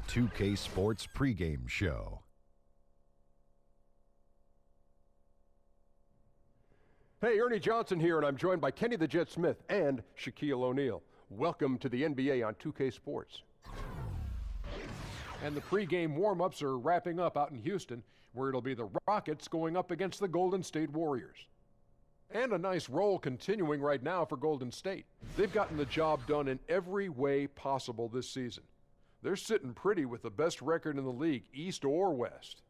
the 2K Sports pregame show. Hey, Ernie Johnson here, and I'm joined by Kenny the Jet Smith and Shaquille O'Neal. Welcome to the NBA on 2K Sports. And the pregame warm-ups are wrapping up out in Houston, where it'll be the Rockets going up against the Golden State Warriors. And a nice roll continuing right now for Golden State. They've gotten the job done in every way possible this season. They're sitting pretty with the best record in the league, East or West.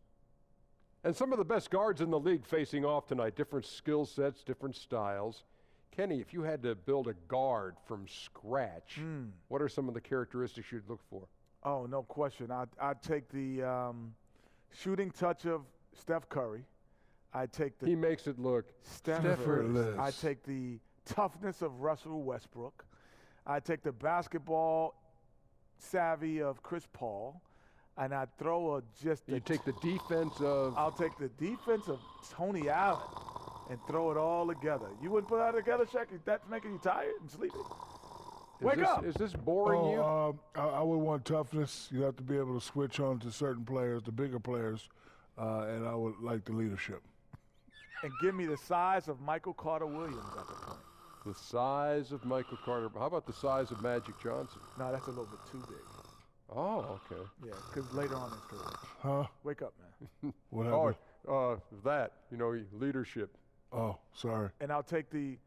And some of the best guards in the league facing off tonight, different skill sets, different styles. Kenny, if you had to build a guard from scratch, what are some of the characteristics you'd look for? Oh, no question. I'd take the shooting touch of Steph Curry. I'd take the he makes it look effortless. I'd take the toughness of Russell Westbrook. I'd take the basketball savvy of Chris Paul. And I'd throw You take the defense of... I'll take the defense of Tony Allen and throw it all together. You wouldn't put that together, Shaq? That's making you tired and sleepy? Wake up! Is this boring you? I would want toughness. You have to be able to switch on to certain players, the bigger players, and I would like the leadership. And give me the size of Michael Carter-Williams at the point. The size of Michael Carter. How about the size of Magic Johnson? No, that's a little bit too big. Oh, okay. Yeah, because later on in his career. Huh? Wake up, man. What happened? Leadership. Oh, sorry. And I'll take the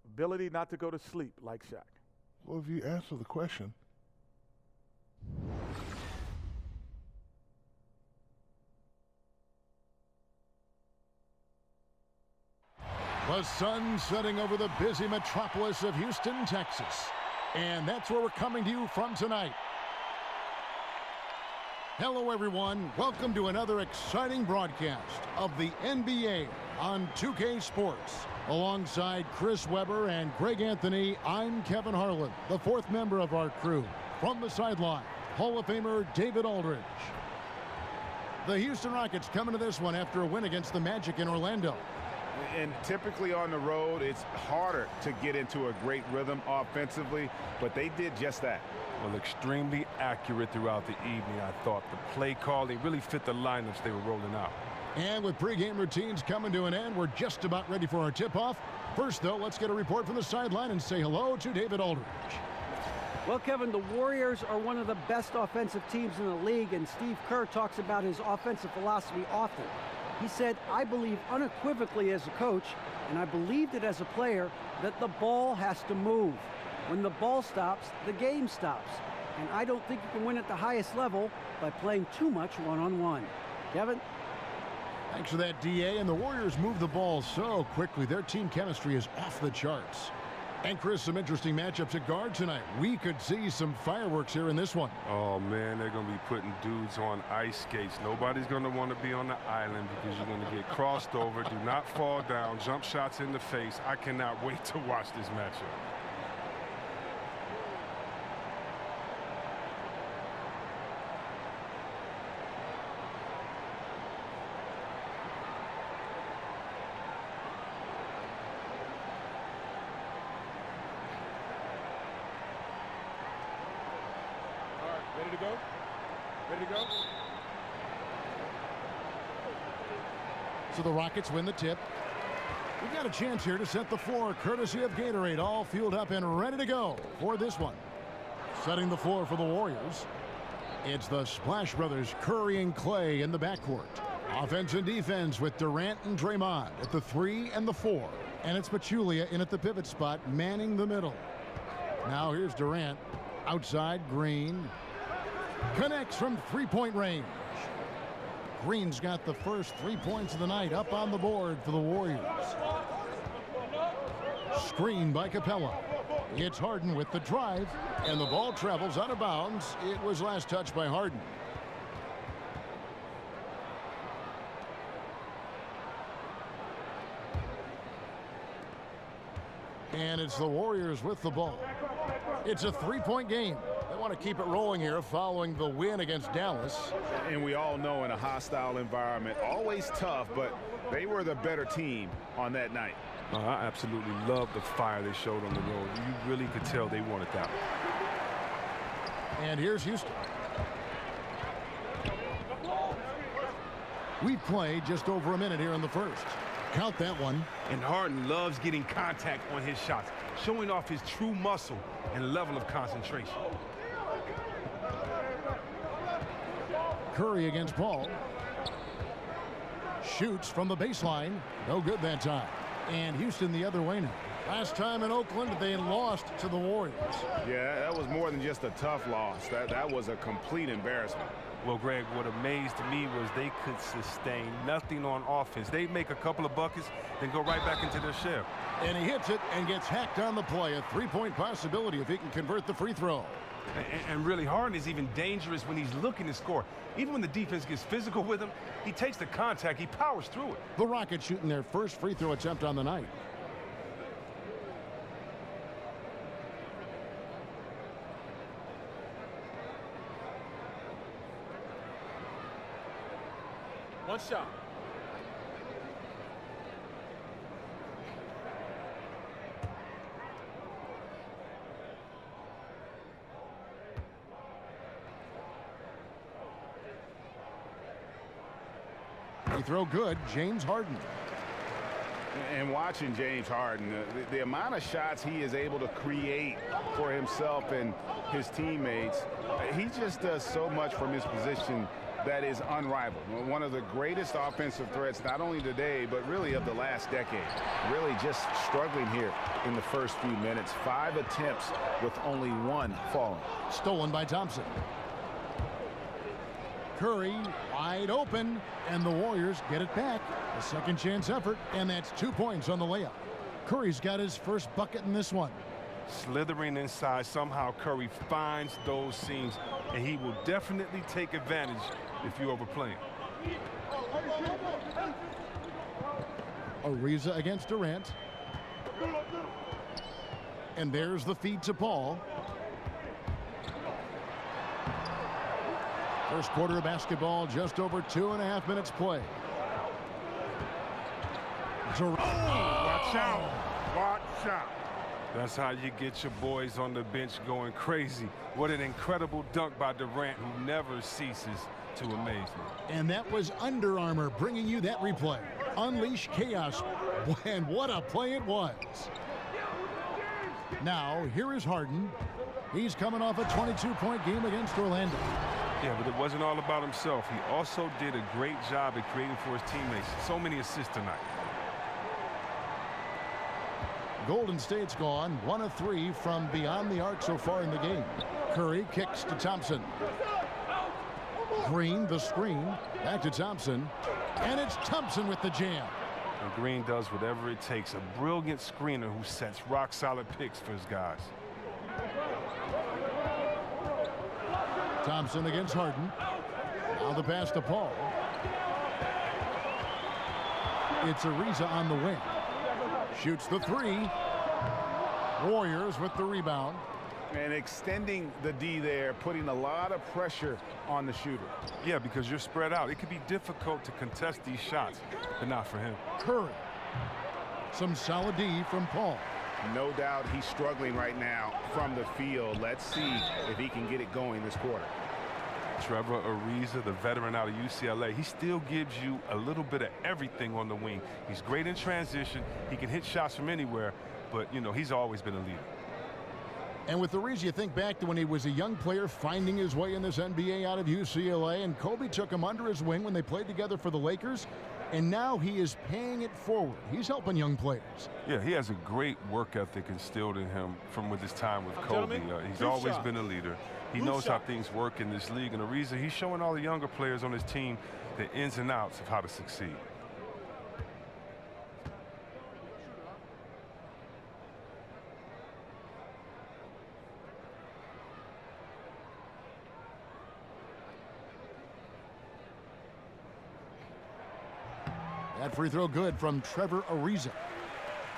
ability not to go to sleep like Shaq. Well, if you answer the question. The sun setting over the busy metropolis of Houston, Texas. And that's where we're coming to you from tonight. Hello, everyone. Welcome to another exciting broadcast of the NBA on 2K Sports. Alongside Chris Webber and Greg Anthony, I'm Kevin Harlan, the fourth member of our crew. From the sideline, Hall of Famer David Aldridge. The Houston Rockets coming to this one after a win against the Magic in Orlando. And typically on the road, it's harder to get into a great rhythm offensively, but they did just that. Well, extremely accurate throughout the evening, I thought. The play calling really fit the lineups they were rolling out. And with pregame routines coming to an end, we're just about ready for our tip-off. First, though, let's get a report from the sideline and say hello to David Aldridge. Well, Kevin, the Warriors are one of the best offensive teams in the league, and Steve Kerr talks about his offensive philosophy often. He said, I believe unequivocally as a coach, and I believed it as a player, that the ball has to move. When the ball stops, the game stops. And I don't think you can win at the highest level by playing too much one-on-one. Kevin? Thanks for that, DA. And the Warriors move the ball so quickly. Their team chemistry is off the charts. And, Chris, some interesting matchups at guard tonight. We could see some fireworks here in this one. Oh, man, they're going to be putting dudes on ice skates. Nobody's going to want to be on the island because you're going to get crossed over. Do not fall down. Jump shots in the face. I cannot wait to watch this matchup. Ready to go? Ready to go? So the Rockets win the tip. We've got a chance here to set the floor, courtesy of Gatorade, all fueled up and ready to go for this one. Setting the floor for the Warriors, it's the Splash Brothers, Curry and Clay in the backcourt. Offense and defense with Durant and Draymond at the 3 and the 4. And it's Pachulia in at the pivot spot, manning the middle. Now here's Durant. Outside, Green. Connects from three-point range. Green's got the first 3 points of the night up on the board for the Warriors. Screen by Capella. It's Harden with the drive, and the ball travels out of bounds. It was last touched by Harden. And it's the Warriors with the ball. It's a three-point game. They want to keep it rolling here following the win against Dallas. And we all know in a hostile environment, always tough, but they were the better team on that night. I absolutely love the fire they showed on the road. You really could tell they wanted that one. And here's Houston. We've played just over a minute here in the first. Count that one. And Harden loves getting contact on his shots, showing off his true muscle and level of concentration. Curry against Paul. Shoots from the baseline. No good that time. And Houston the other way now. Last time in Oakland, they lost to the Warriors. Yeah, that was more than just a tough loss. That was a complete embarrassment. Well, Greg, what amazed me was they could sustain nothing on offense. They'd make a couple of buckets, then go right back into their shell. And he hits it and gets hacked on the play. A three-point possibility if he can convert the free throw. And really, Harden is even dangerous when he's looking to score. Even when the defense gets physical with him, he takes the contact, he powers through it. The Rockets shooting their first free throw attempt on the night. One shot. Free throw good, James Harden. And watching James Harden, the amount of shots he is able to create for himself and his teammates, he just does so much from his position that is unrivaled. One of the greatest offensive threats, not only today, but really of the last decade. Really just struggling here in the first few minutes. 5 attempts with only 1 falling. Stolen by Thompson. Curry wide open, and the Warriors get it back. A second chance effort, and that's 2 points on the layup. Curry's got his first bucket in this one. Slithering inside, somehow Curry finds those seams, and he will definitely take advantage if you overplay him. Ariza against Durant. And there's the feed to Paul. First quarter of basketball, just over 2.5 minutes play. Watch out. Watch out. That's how you get your boys on the bench going crazy. What an incredible dunk by Durant, who never ceases to amaze me. And that was Under Armour bringing you that replay. Unleash chaos. And what a play it was. Now, here is Harden. He's coming off a 22-point game against Orlando. Yeah, but it wasn't all about himself. He also did a great job at creating for his teammates. So many assists tonight. Golden State's gone 1 of 3 from beyond the arc so far in the game. Curry kicks to Thompson. Green, the screen, back to Thompson. And it's Thompson with the jam. And Green does whatever it takes. A brilliant screener who sets rock-solid picks for his guys. Thompson against Harden. Now the pass to Paul. It's Ariza on the wing. Shoots the 3. Warriors with the rebound. And extending the D there, putting a lot of pressure on the shooter. Yeah, because you're spread out. It can be difficult to contest these shots, but not for him. Curry. Some solid D from Paul. No doubt he's struggling right now from the field. Let's see if he can get it going this quarter. Trevor Ariza, the veteran out of UCLA, he still gives you a little bit of everything on the wing. He's great in transition. He can hit shots from anywhere, but, you know, he's always been a leader. And with Ariza, you think back to when he was a young player finding his way in this NBA out of UCLA, and Kobe took him under his wing when they played together for the Lakers, and now he is paying it forward. He's helping young players. Yeah, he has a great work ethic instilled in him from with his time with Kobe. He's always been a leader. He knows how things work in this league, and Ariza, he's showing all the younger players on his team the ins and outs of how to succeed. That free throw good from Trevor Ariza.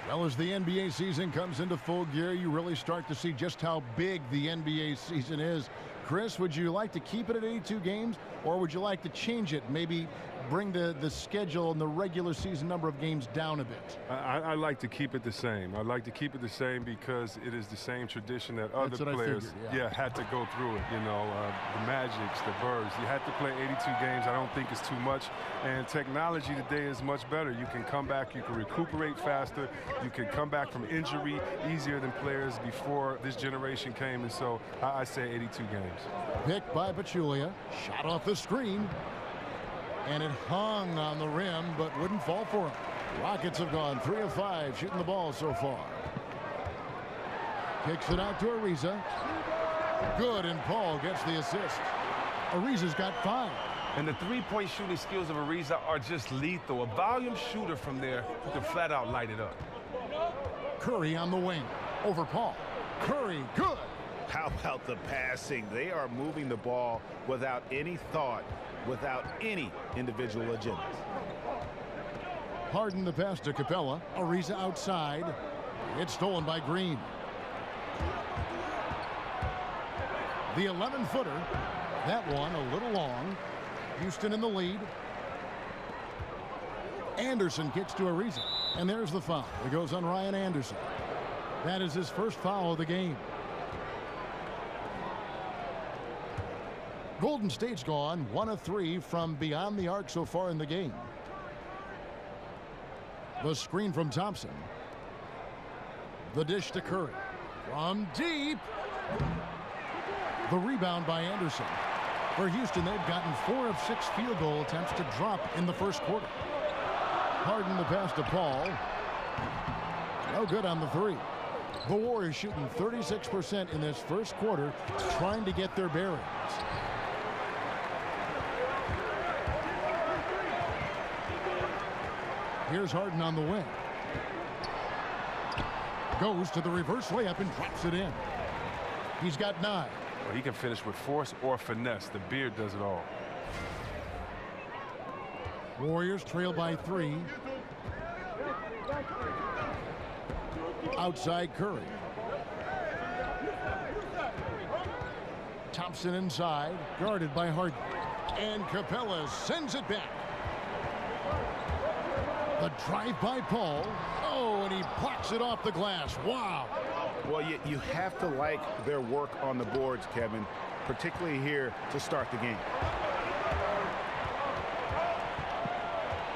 Well, as the NBA season comes into full gear, you really start to see just how big the NBA season is. Chris, would you like to keep it at 82 games, or would you like to change it, maybe bring the schedule and the regular season number of games down a bit? I like to keep it the same. I like to keep it the same because it is the same tradition that other players had to go through it. You know, the Magics, the Birds, you had to play 82 games. I don't think it's too much. And technology today is much better. You can come back, you can recuperate faster, you can come back from injury easier than players before this generation came. And so I say 82 games. Picked by Pachulia, shot off the screen. And it hung on the rim, but wouldn't fall for him. Rockets have gone 3 of 5 shooting the ball so far. Kicks it out to Ariza. Good, and Paul gets the assist. Ariza's got 5. And the three-point shooting skills of Ariza are just lethal. A volume shooter from there who can flat out light it up. Curry on the wing. Over Paul. Curry, good. How about the passing? They are moving the ball without any thought, without any individual agendas. Harden the pass to Capella. Ariza outside. It's stolen by Green. The 11-footer. That one a little long. Houston in the lead. Anderson kicks to Ariza. And there's the foul. It goes on Ryan Anderson. That is his first foul of the game. Golden State's gone 1 of 3 from beyond the arc so far in the game. The screen from Thompson. The dish to Curry. From deep. The rebound by Anderson. For Houston, they've gotten 4 of 6 field goal attempts to drop in the first quarter. Harden the pass to Paul. No good on the 3. The Warriors shooting 36% in this first quarter, trying to get their bearings. Here's Harden on the wing. Goes to the reverse layup and drops it in. He's got 9. Well, he can finish with force or finesse. The beard does it all. Warriors trail by 3. Outside Curry. Thompson inside, guarded by Harden. And Capella sends it back. The drive by Paul. Oh, and he blocks it off the glass. Wow. Well, you have to like their work on the boards, Kevin, particularly here to start the game.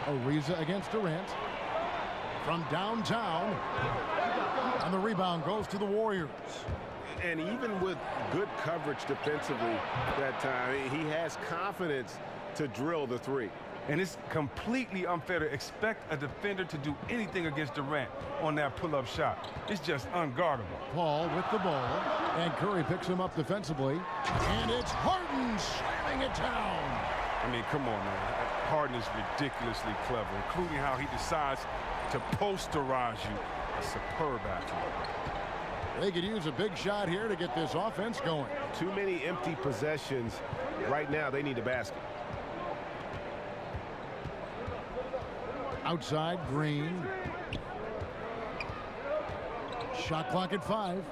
Ariza against Durant. From downtown. And the rebound goes to the Warriors. And even with good coverage defensively that time, he has confidence to drill the 3. And it's completely unfair to expect a defender to do anything against Durant on that pull-up shot. It's just unguardable. Paul with the ball, and Curry picks him up defensively. And it's Harden slamming it down. I mean, come on, man. Harden is ridiculously clever, including how he decides to posterize you. A superb athlete. They could use a big shot here to get this offense going. Too many empty possessions. Right now, they need a basket. Outside, Green. Shot clock at 5.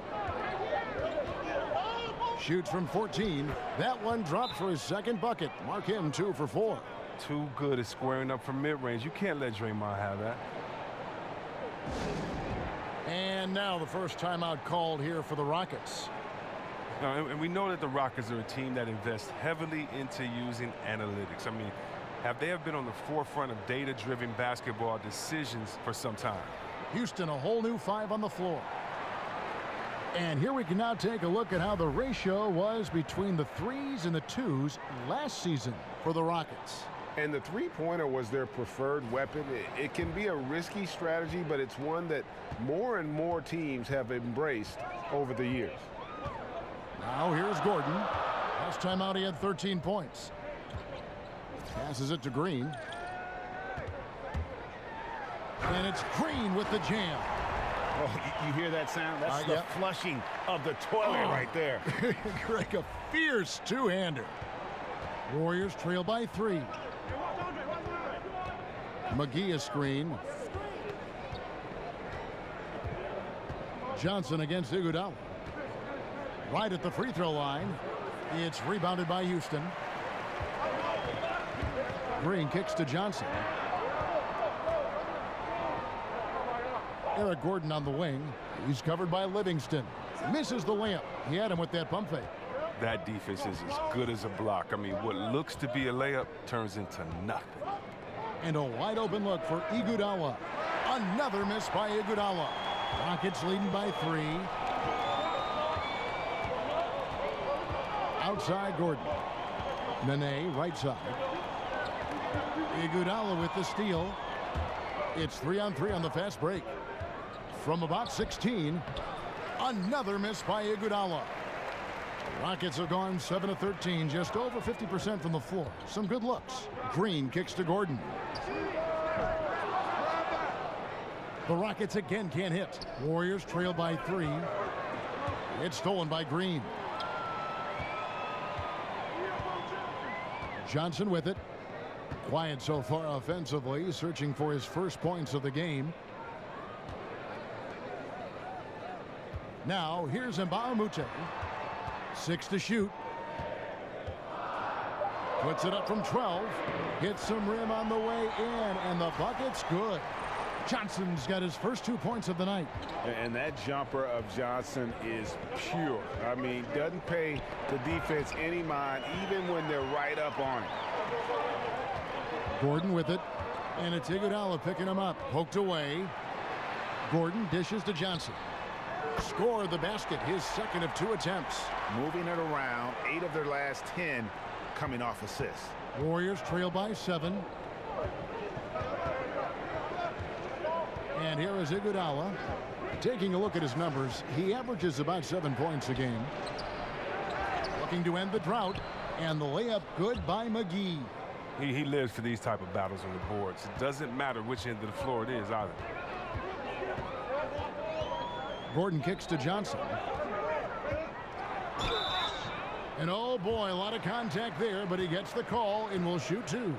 Shoots from 14. That one dropped for his second bucket. Mark him 2 for 4. Too good at squaring up from mid-range. You can't let Draymond have that. And now the first timeout called here for the Rockets. And we know that the Rockets are a team that invests heavily into using analytics. I mean, they have been on the forefront of data-driven basketball decisions for some time. Houston, a whole new 5 on the floor. And here we can now take a look at how the ratio was between the 3s and the 2s last season for the Rockets. And the three-pointer was their preferred weapon. It can be a risky strategy, but it's one that more and more teams have embraced over the years. Now here's Gordon. Last time out he had 13 points. Passes it to Green. And it's Green with the jam. Oh, you hear that sound? That's the flushing of the toilet right there. Greg, a fierce two-hander. Warriors trail by 3. McGee a screen. Johnson against Iguodala. Right at the free throw line. It's rebounded by Houston. Green kicks to Johnson. Eric Gordon on the wing. He's covered by Livingston. Misses the layup. He had him with that pump fake. That defense is as good as a block. I mean, what looks to be a layup turns into nothing. And a wide open look for Iguodala. Another miss by Iguodala. Rockets leading by 3. Outside Gordon. Nene right side. Iguodala with the steal. It's 3-on-3 on the fast break. From about 16, another miss by Iguodala. Rockets have gone 7 of 13, just over 50% from the floor. Some good looks. Green kicks to Gordon. The Rockets again can't hit. Warriors trail by 3. It's stolen by Green. Johnson with it. Quiet so far offensively, searching for his first points of the game. Now, here's Mbamute. 6 to shoot. Puts it up from 12. Hits some rim on the way in, and the bucket's good. Johnson's got his first 2 points of the night. And that jumper of Johnson is pure. I mean, doesn't pay the defense any mind, even when they're right up on it. Gordon with it, and it's Iguodala picking him up. Poked away. Gordon dishes to Johnson. Score the basket, his second of 2 attempts. Moving it around, 8 of their last 10 coming off assists. Warriors trail by 7. And here is Iguodala. Taking a look at his numbers, he averages about 7 points a game. Looking to end the drought, and the layup good by McGee. He lives for these type of battles on the boards. It doesn't matter which end of the floor it is either. Gordon kicks to Johnson. And oh boy, a lot of contact there, but he gets the call and will shoot 2.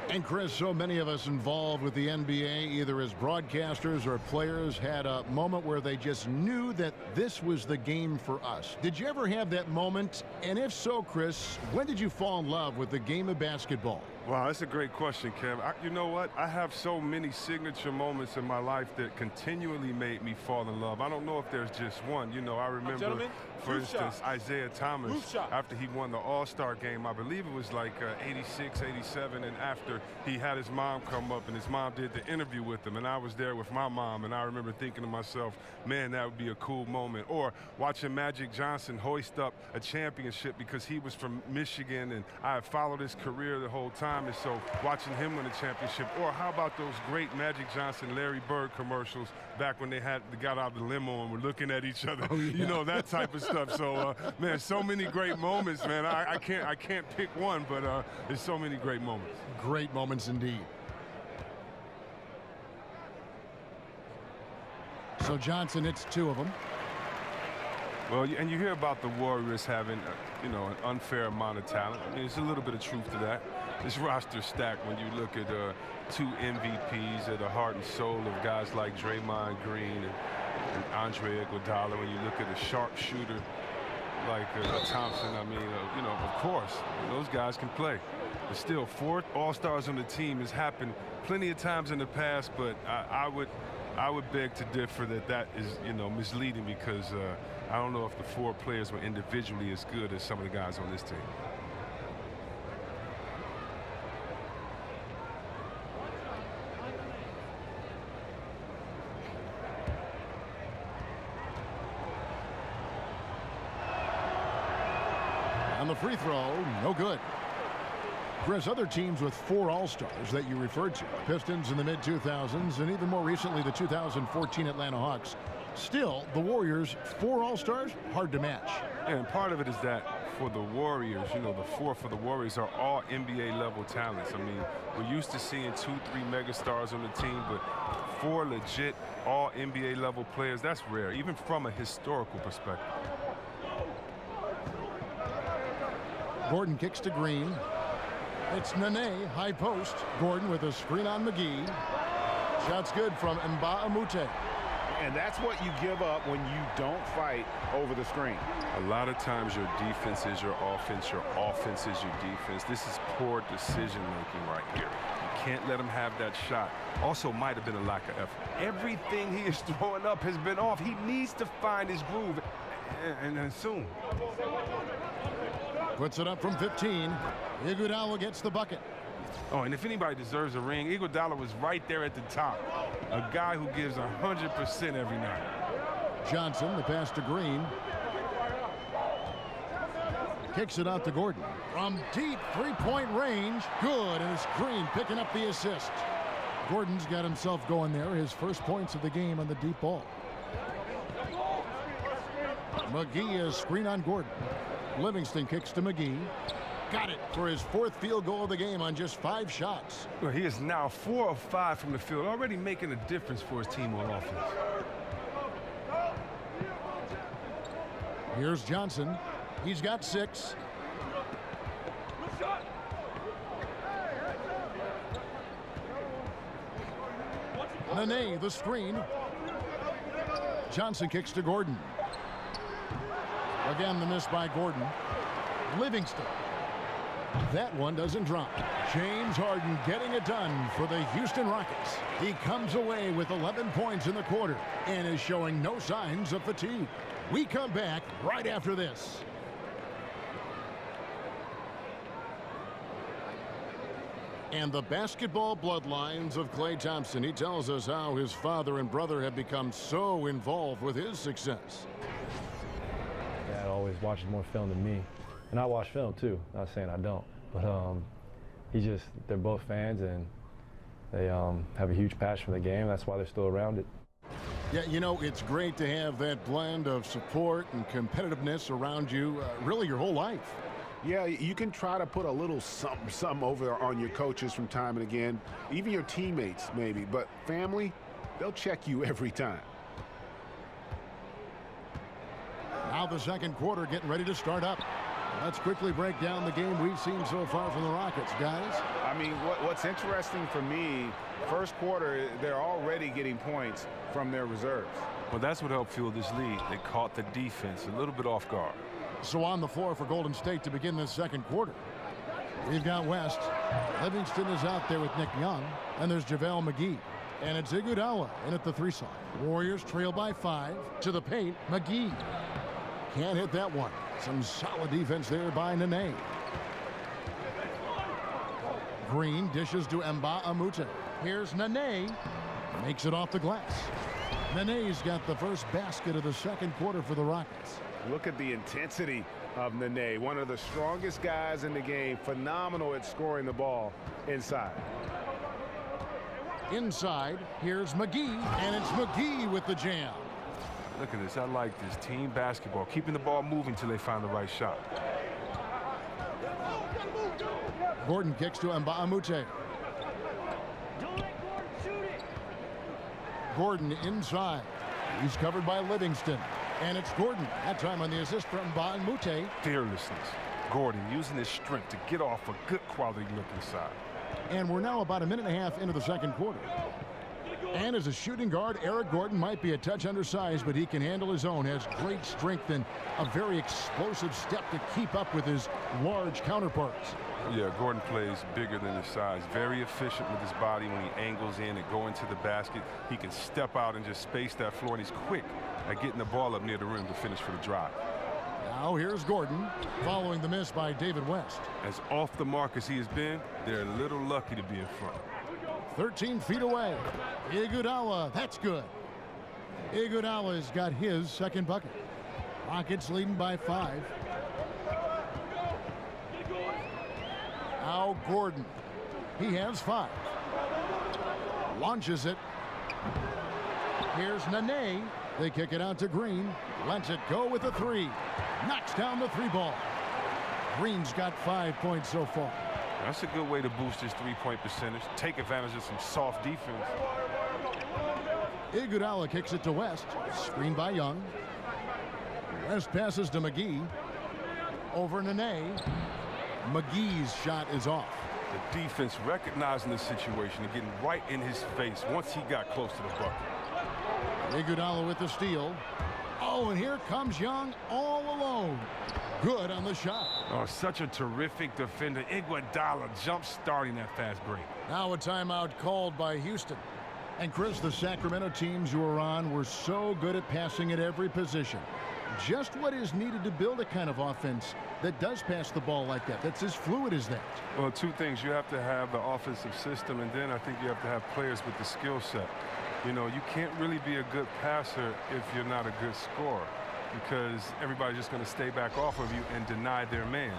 And Chris, so many of us involved with the NBA, either as broadcasters or players, had a moment where they just knew that this was the game for us. Did you ever have that moment? And if so, Chris, when did you fall in love with the game of basketball? Wow, that's a great question, Kev. You know what? I have so many signature moments in my life that continually made me fall in love. I don't know if there's just one. You know, I remember, for instance, Isaiah Thomas, after he won the All-Star game, I believe it was like 86, 87, and after he had his mom come up and his mom did the interview with him, and I was there with my mom, and I remember thinking to myself, man, that would be a cool moment. Or watching Magic Johnson hoist up a championship because he was from Michigan, and I had followed his career the whole time. And so watching him win a championship, or how about those great Magic Johnson, Larry Bird commercials back when they got out of the limo and were looking at each other, you know, that type of stuff. So, man, so many great moments, man. I can't pick one, but there's so many great moments. Great moments indeed. So Johnson hits 2 of them. Well, and you hear about the Warriors having, you know, an unfair amount of talent. I mean, there's a little bit of truth to that. This roster stacked when you look at 2 MVPs at the heart and soul of guys like Draymond Green and Andre Iguodala. When you look at a sharpshooter like Thompson, I mean, you know, of course, those guys can play. But still, 4 All-Stars on the team has happened plenty of times in the past, but I would beg to differ that is, you know, misleading, because I don't know if the 4 players were individually as good as some of the guys on this team. On the free throw, no good. Chris, other teams with 4 All-Stars that you referred to, Pistons in the mid-2000s, and even more recently the 2014 Atlanta Hawks. Still, the Warriors, 4 All-Stars, hard to match. And part of it is that for the Warriors, you know, the 4 for the Warriors are all NBA-level talents. I mean, we're used to seeing 2, 3 megastars on the team, but 4 legit all NBA-level players, that's rare, even from a historical perspective. Gordon kicks to Green. It's Nene, high post. Gordon with a screen on McGee. Shot's good from Mbamute. And that's what you give up when you don't fight over the screen. A lot of times your defense is your offense is your defense. This is poor decision-making right here. You can't let him have that shot. Also might have been a lack of effort. Everything he is throwing up has been off. He needs to find his groove, and soon. Puts it up from 15. Iguodala gets the bucket. Oh, and if anybody deserves a ring, Iguodala was right there at the top. A guy who gives 100% every night. Johnson, the pass to Green. Kicks it out to Gordon. From deep three-point range. Good, and it's Green picking up the assist. Gordon's got himself going there. His first points of the game on the deep ball. McGee is screen on Gordon. Livingston kicks to McGee. Got it for his 4th field goal of the game on just 5 shots. Well, he is now 4 of 5 from the field, already making a difference for his team on offense. Here's Johnson. He's got 6. Nene, the screen. Johnson kicks to Gordon. Again, the miss by Gordon. Livingston. That one doesn't drop. James Harden getting it done for the Houston Rockets. He comes away with 11 points in the quarter and is showing no signs of fatigue. We come back right after this. And the basketball bloodlines of Klay Thompson. He tells us how his father and brother have become so involved with his success. Dad always watches more film than me. And I watch film too, not saying I don't, but they're both fans and they have a huge passion for the game. That's why they're still around it. Yeah, you know, it's great to have that blend of support and competitiveness around you really your whole life. Yeah, you can try to put a little something over on your coaches from time and again, even your teammates maybe, but family, they'll check you every time. Now the second quarter getting ready to start up. Let's quickly break down the game we've seen so far from the Rockets, guys. I mean, what's interesting for me, first quarter, they're already getting points from their reserves. Well, that's what helped fuel this lead. They caught the defense a little bit off guard. So on the floor for Golden State to begin this second quarter. We've got West. Livingston is out there with Nick Young. And there's JaVale McGee. And it's Iguodala in at the 3 side. Warriors trail by 5. To the paint, McGee. Can't hit that one. Some solid defense there by Nene. Green dishes to Mbah-a-Moute. Here's Nene. Makes it off the glass. Nene's got the first basket of the second quarter for the Rockets. Look at the intensity of Nene, one of the strongest guys in the game. Phenomenal at scoring the ball inside. Inside, here's McGee, and it's McGee with the jam. Look at this. I like this team basketball, keeping the ball moving till they find the right shot. Gordon kicks to Mbah-a-Moute. Gordon inside. He's covered by Livingston. And it's Gordon. That time on the assist from Mbah-a-Moute. Fearlessness. Gordon using his strength to get off a good quality look inside. And we're now about a minute and a half into the second quarter. And as a shooting guard, Eric Gordon might be a touch undersized, but he can handle his own, has great strength and a very explosive step to keep up with his large counterparts. Yeah, Gordon plays bigger than his size. Very efficient with his body when he angles in and go into the basket. He can step out and just space that floor, and he's quick at getting the ball up near the rim to finish for the drive. Now here's Gordon following the miss by David West. As off the mark as he has been, they're a little lucky to be in front. 13 feet away. Iguodala, that's good. Iguodala's got his second bucket. Rockets leading by 5. Now Gordon. He has 5. Launches it. Here's Nene. They kick it out to Green. Lets it go with a 3. Knocks down the 3 ball. Green's got 5 points so far. That's a good way to boost his three-point percentage. Take advantage of some soft defense. Iguodala kicks it to West. Screened by Young. West passes to McGee. Over Nene. McGee's shot is off. The defense recognizing the situation and getting right in his face once he got close to the bucket. Iguodala with the steal. Oh, and here comes Young all alone. Good on the shot. Oh, such a terrific defender. Iguodala jump-starting that fast break. Now a timeout called by Houston. And Chris, the Sacramento teams you were on were so good at passing at every position. Just what is needed to build a kind of offense that does pass the ball like that, that's as fluid as that? Well, two things. You have to have the offensive system, and then I think you have to have players with the skill set. You know, you can't really be a good passer if you're not a good scorer, because everybody's just going to stay back off of you and deny their man.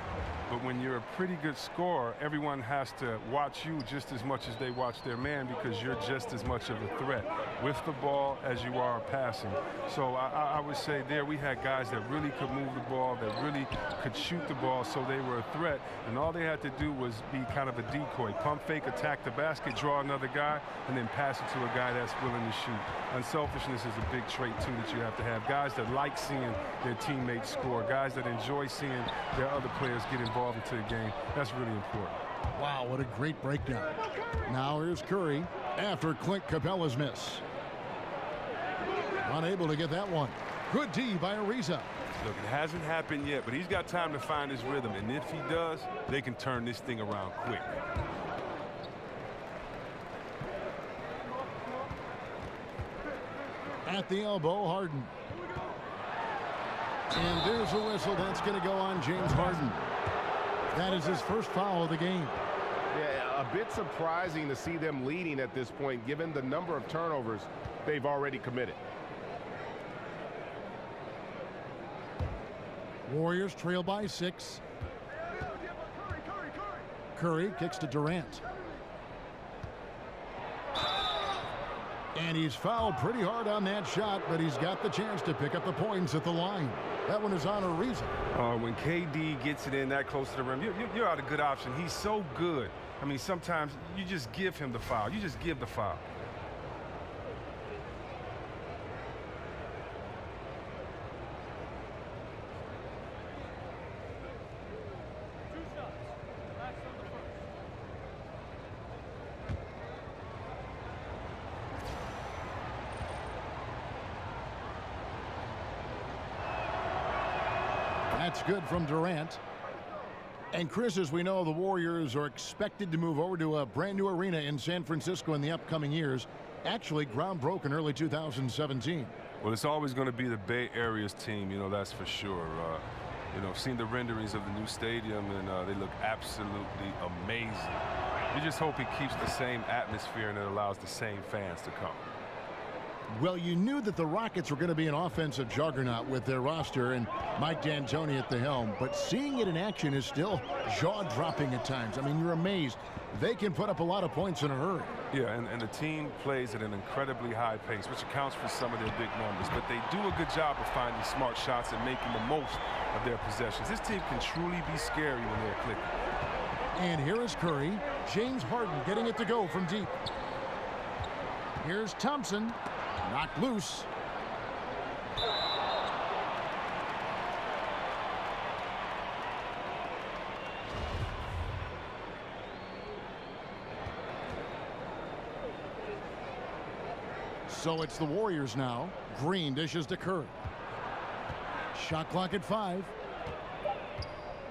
But when you're a pretty good scorer, everyone has to watch you just as much as they watch their man, because you're just as much of a threat with the ball as you are passing. So I would say there we had guys that really could move the ball, that really could shoot the ball, so they were a threat. And all they had to do was be kind of a decoy. Pump fake, attack the basket, draw another guy, and then pass it to a guy that's willing to shoot. Unselfishness is a big trait, too, that you have to have. Guys that like seeing their teammates score, guys that enjoy seeing their other players get involved into the game. That's really important. Wow, what a great breakdown. Now here's Curry after Clint Capella's miss. Unable to get that one. Good D by Ariza. Look, it hasn't happened yet, but he's got time to find his rhythm. And if he does, they can turn this thing around quick. At the elbow, Harden. And there's a whistle that's going to go on James Harden. That is his first foul of the game. Yeah, a bit surprising to see them leading at this point, given the number of turnovers they've already committed. Warriors trail by 6. Curry kicks to Durant. And he's fouled pretty hard on that shot, but he's got the chance to pick up the points at the line. That one is on Ariza. When KD gets it in that close to the rim, you're out a good option. He's so good. I mean, sometimes you just give him the foul. You just give the foul. That's good from Durant. And Chris, as we know, the Warriors are expected to move over to a brand new arena in San Francisco in the upcoming years. Actually, ground broke in early 2017. Well, it's always going to be the Bay Area's team, you know, that's for sure. You know, I've seen the renderings of the new stadium, and they look absolutely amazing. You just hope it keeps the same atmosphere and it allows the same fans to come. Well, you knew that the Rockets were going to be an offensive juggernaut with their roster and Mike D'Antoni at the helm, but seeing it in action is still jaw-dropping at times. I mean, you're amazed. They can put up a lot of points in a hurry. Yeah, and the team plays at an incredibly high pace, which accounts for some of their big numbers, but they do a good job of finding smart shots and making the most of their possessions. This team can truly be scary when they're clicking. And here is Curry. James Harden getting it to go from deep. Here's Thompson. Knocked loose. So it's the Warriors now. Green dishes to Curry. Shot clock at 5.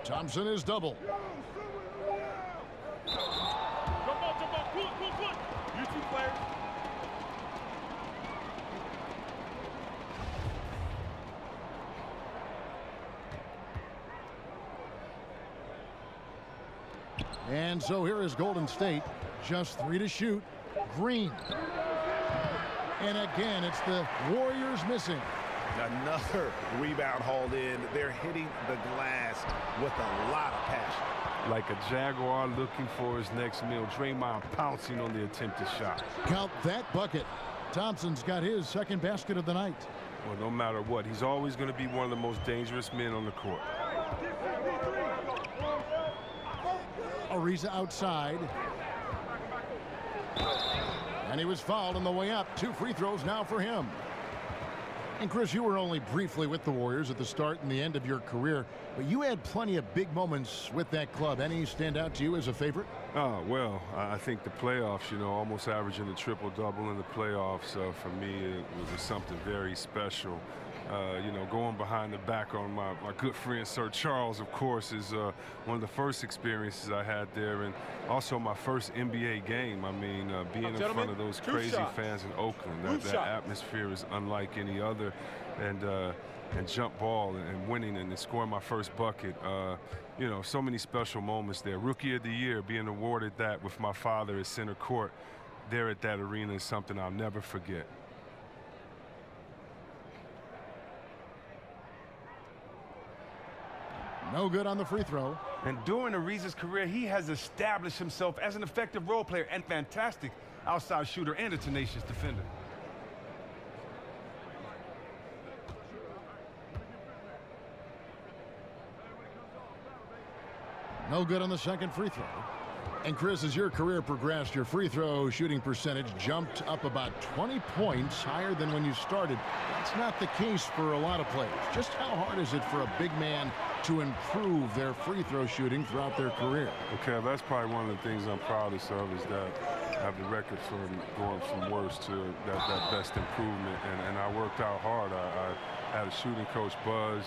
Thompson is double. You two players. And so here is Golden State. Just 3 to shoot. Green. And again, it's the Warriors missing. Another rebound hauled in. They're hitting the glass with a lot of passion. Like a Jaguar looking for his next meal. Draymond pouncing on the attempted shot. Count that bucket. Thompson's got his second basket of the night. Well, no matter what, he's always going to be one of the most dangerous men on the court. Ariza outside. And he was fouled on the way up. 2 free throws now for him. And Chris, you were only briefly with the Warriors at the start and the end of your career, but you had plenty of big moments with that club. Any stand out to you as a favorite? Oh, well, I think the playoffs, you know, almost averaging a triple-double in the playoffs, for me, it was something very special. You know, going behind the back on my good friend Sir Charles, of course, is one of the first experiences I had there, and also my first NBA game. I mean, being in front of those crazy fans in Oakland, that atmosphere is unlike any other, and jump ball and winning and scoring my first bucket. You know, so many special moments there. Rookie of the Year, being awarded that with my father at center court there at that arena is something I'll never forget. No good on the free throw. And during Ariza's career, he has established himself as an effective role player and fantastic outside shooter and a tenacious defender. No good on the second free throw. And Chris, as your career progressed, your free throw shooting percentage jumped up about 20 points higher than when you started. That's not the case for a lot of players. Just how hard is it for a big man to improve their free throw shooting throughout their career? Okay, that's probably one of the things I'm proudest of, is that I have the record for going from worst to that best improvement, and I worked out hard. I had a shooting coach, Buzz.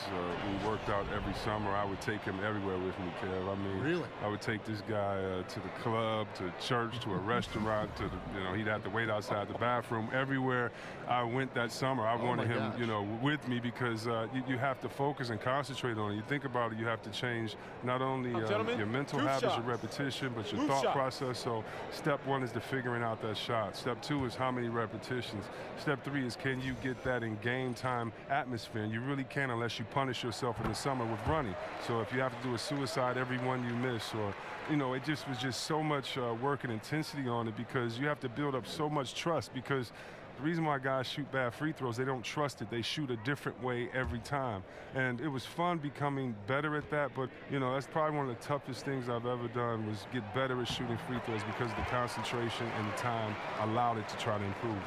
We worked out every summer. I would take him everywhere with me, Kev. I mean, really? I would take this guy to the club, to church, to a restaurant, to the, you know, he'd have to wait outside the bathroom. Everywhere I went that summer, I wanted him, you know, with me, because you have to focus and concentrate on it. You think about it, you have to change not only your mental habits, your repetition, but your thought process. So step one is the figuring out that shot. Step two is how many repetitions. Step three is, can you get that in game time atmosphere? And you really can't unless you punish yourself in the summer with running. So if you have to do a suicide every one you miss, or, you know, it just was just so much work and intensity on it, because you have to build up so much trust. Because the reason why guys shoot bad free throws, they don't trust it. They shoot a different way every time. And it was fun becoming better at that, but, you know, that's probably one of the toughest things I've ever done, was get better at shooting free throws, because the concentration and the time allowed it to try to improve.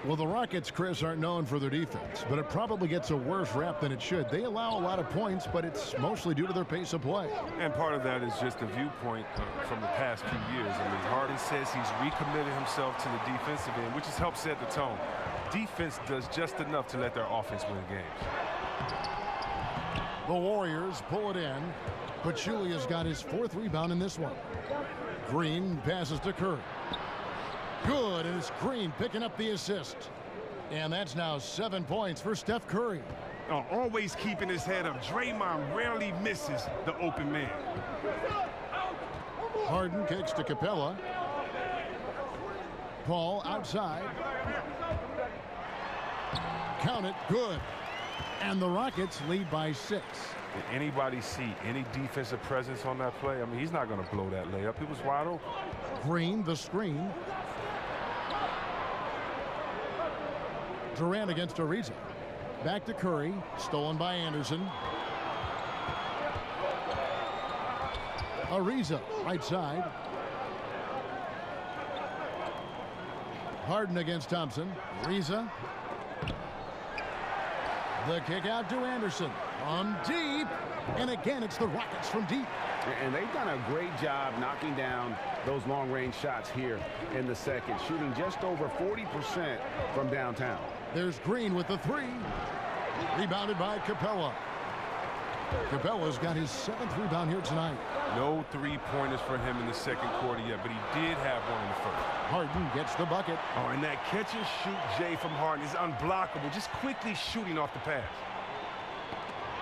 Well, the Rockets, Chris, aren't known for their defense, but it probably gets a worse rap than it should. They allow a lot of points, but it's mostly due to their pace of play. And part of that is just a viewpoint from the past few years. I mean, Harden says he's recommitted himself to the defensive end, which has helped set the tone. Defense does just enough to let their offense win games. The Warriors pull it in. Pachulia's got his fourth rebound in this one. Green passes to Curry. Good, and it's Green picking up the assist. And that's now 7 points for Steph Curry. Always keeping his head up. Draymond rarely misses the open man. Harden kicks to Capella. Paul outside. Count it, good. And the Rockets lead by 6. Did anybody see any defensive presence on that play? I mean, he's not going to blow that layup. It was wide open. Green, the screen. Durant against Ariza. Back to Curry. Stolen by Anderson. Ariza, right side. Harden against Thompson. Ariza. The kick out to Anderson. From deep. And again, it's the Rockets from deep. And they've done a great job knocking down those long-range shots here in the second, shooting just over 40% from downtown. There's Green with the three. Rebounded by Capella. Capella's got his 7th rebound here tonight. No three-pointers for him in the second quarter yet, but he did have one in the first. Harden gets the bucket. Oh, and that catch-and-shoot Jay from Harden is unblockable, just quickly shooting off the pass.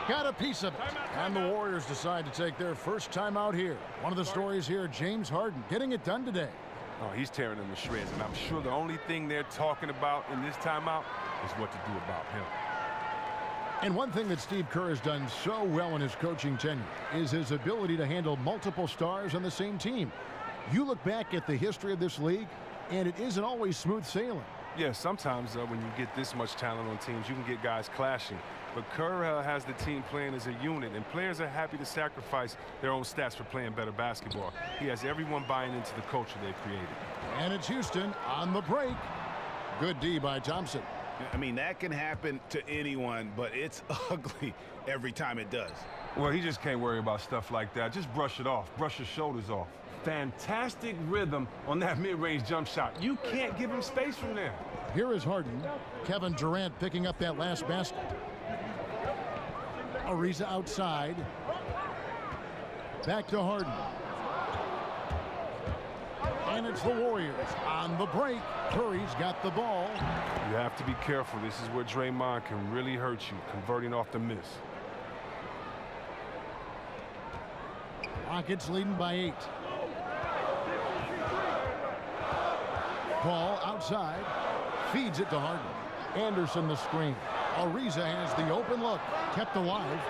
Got a piece of it. And the Warriors decide to take their first time out here. One of the stories here, James Harden getting it done today. Oh, he's tearing them to shreds, and I'm sure the only thing they're talking about in this timeout is what to do about him. And one thing that Steve Kerr has done so well in his coaching tenure is his ability to handle multiple stars on the same team. You look back at the history of this league, and it isn't always smooth sailing. Yeah, sometimes when you get this much talent on teams, you can get guys clashing. But Kerr has the team playing as a unit, and players are happy to sacrifice their own stats for playing better basketball. He has everyone buying into the culture they've created. And it's Houston on the break. Good D by Thompson. I mean, that can happen to anyone, but it's ugly every time it does. Well, he just can't worry about stuff like that. Just brush it off. Brush your shoulders off. Fantastic rhythm on that mid-range jump shot. You can't give him space from there. Here is Harden. Kevin Durant picking up that last basket. Ariza outside. Back to Harden. And it's the Warriors on the break. Curry's got the ball. You have to be careful. This is where Draymond can really hurt you, converting off the miss. Rockets leading by 8. Paul outside. Feeds it to Harden. Anderson the screen. Ariza has the open look. Kept alive.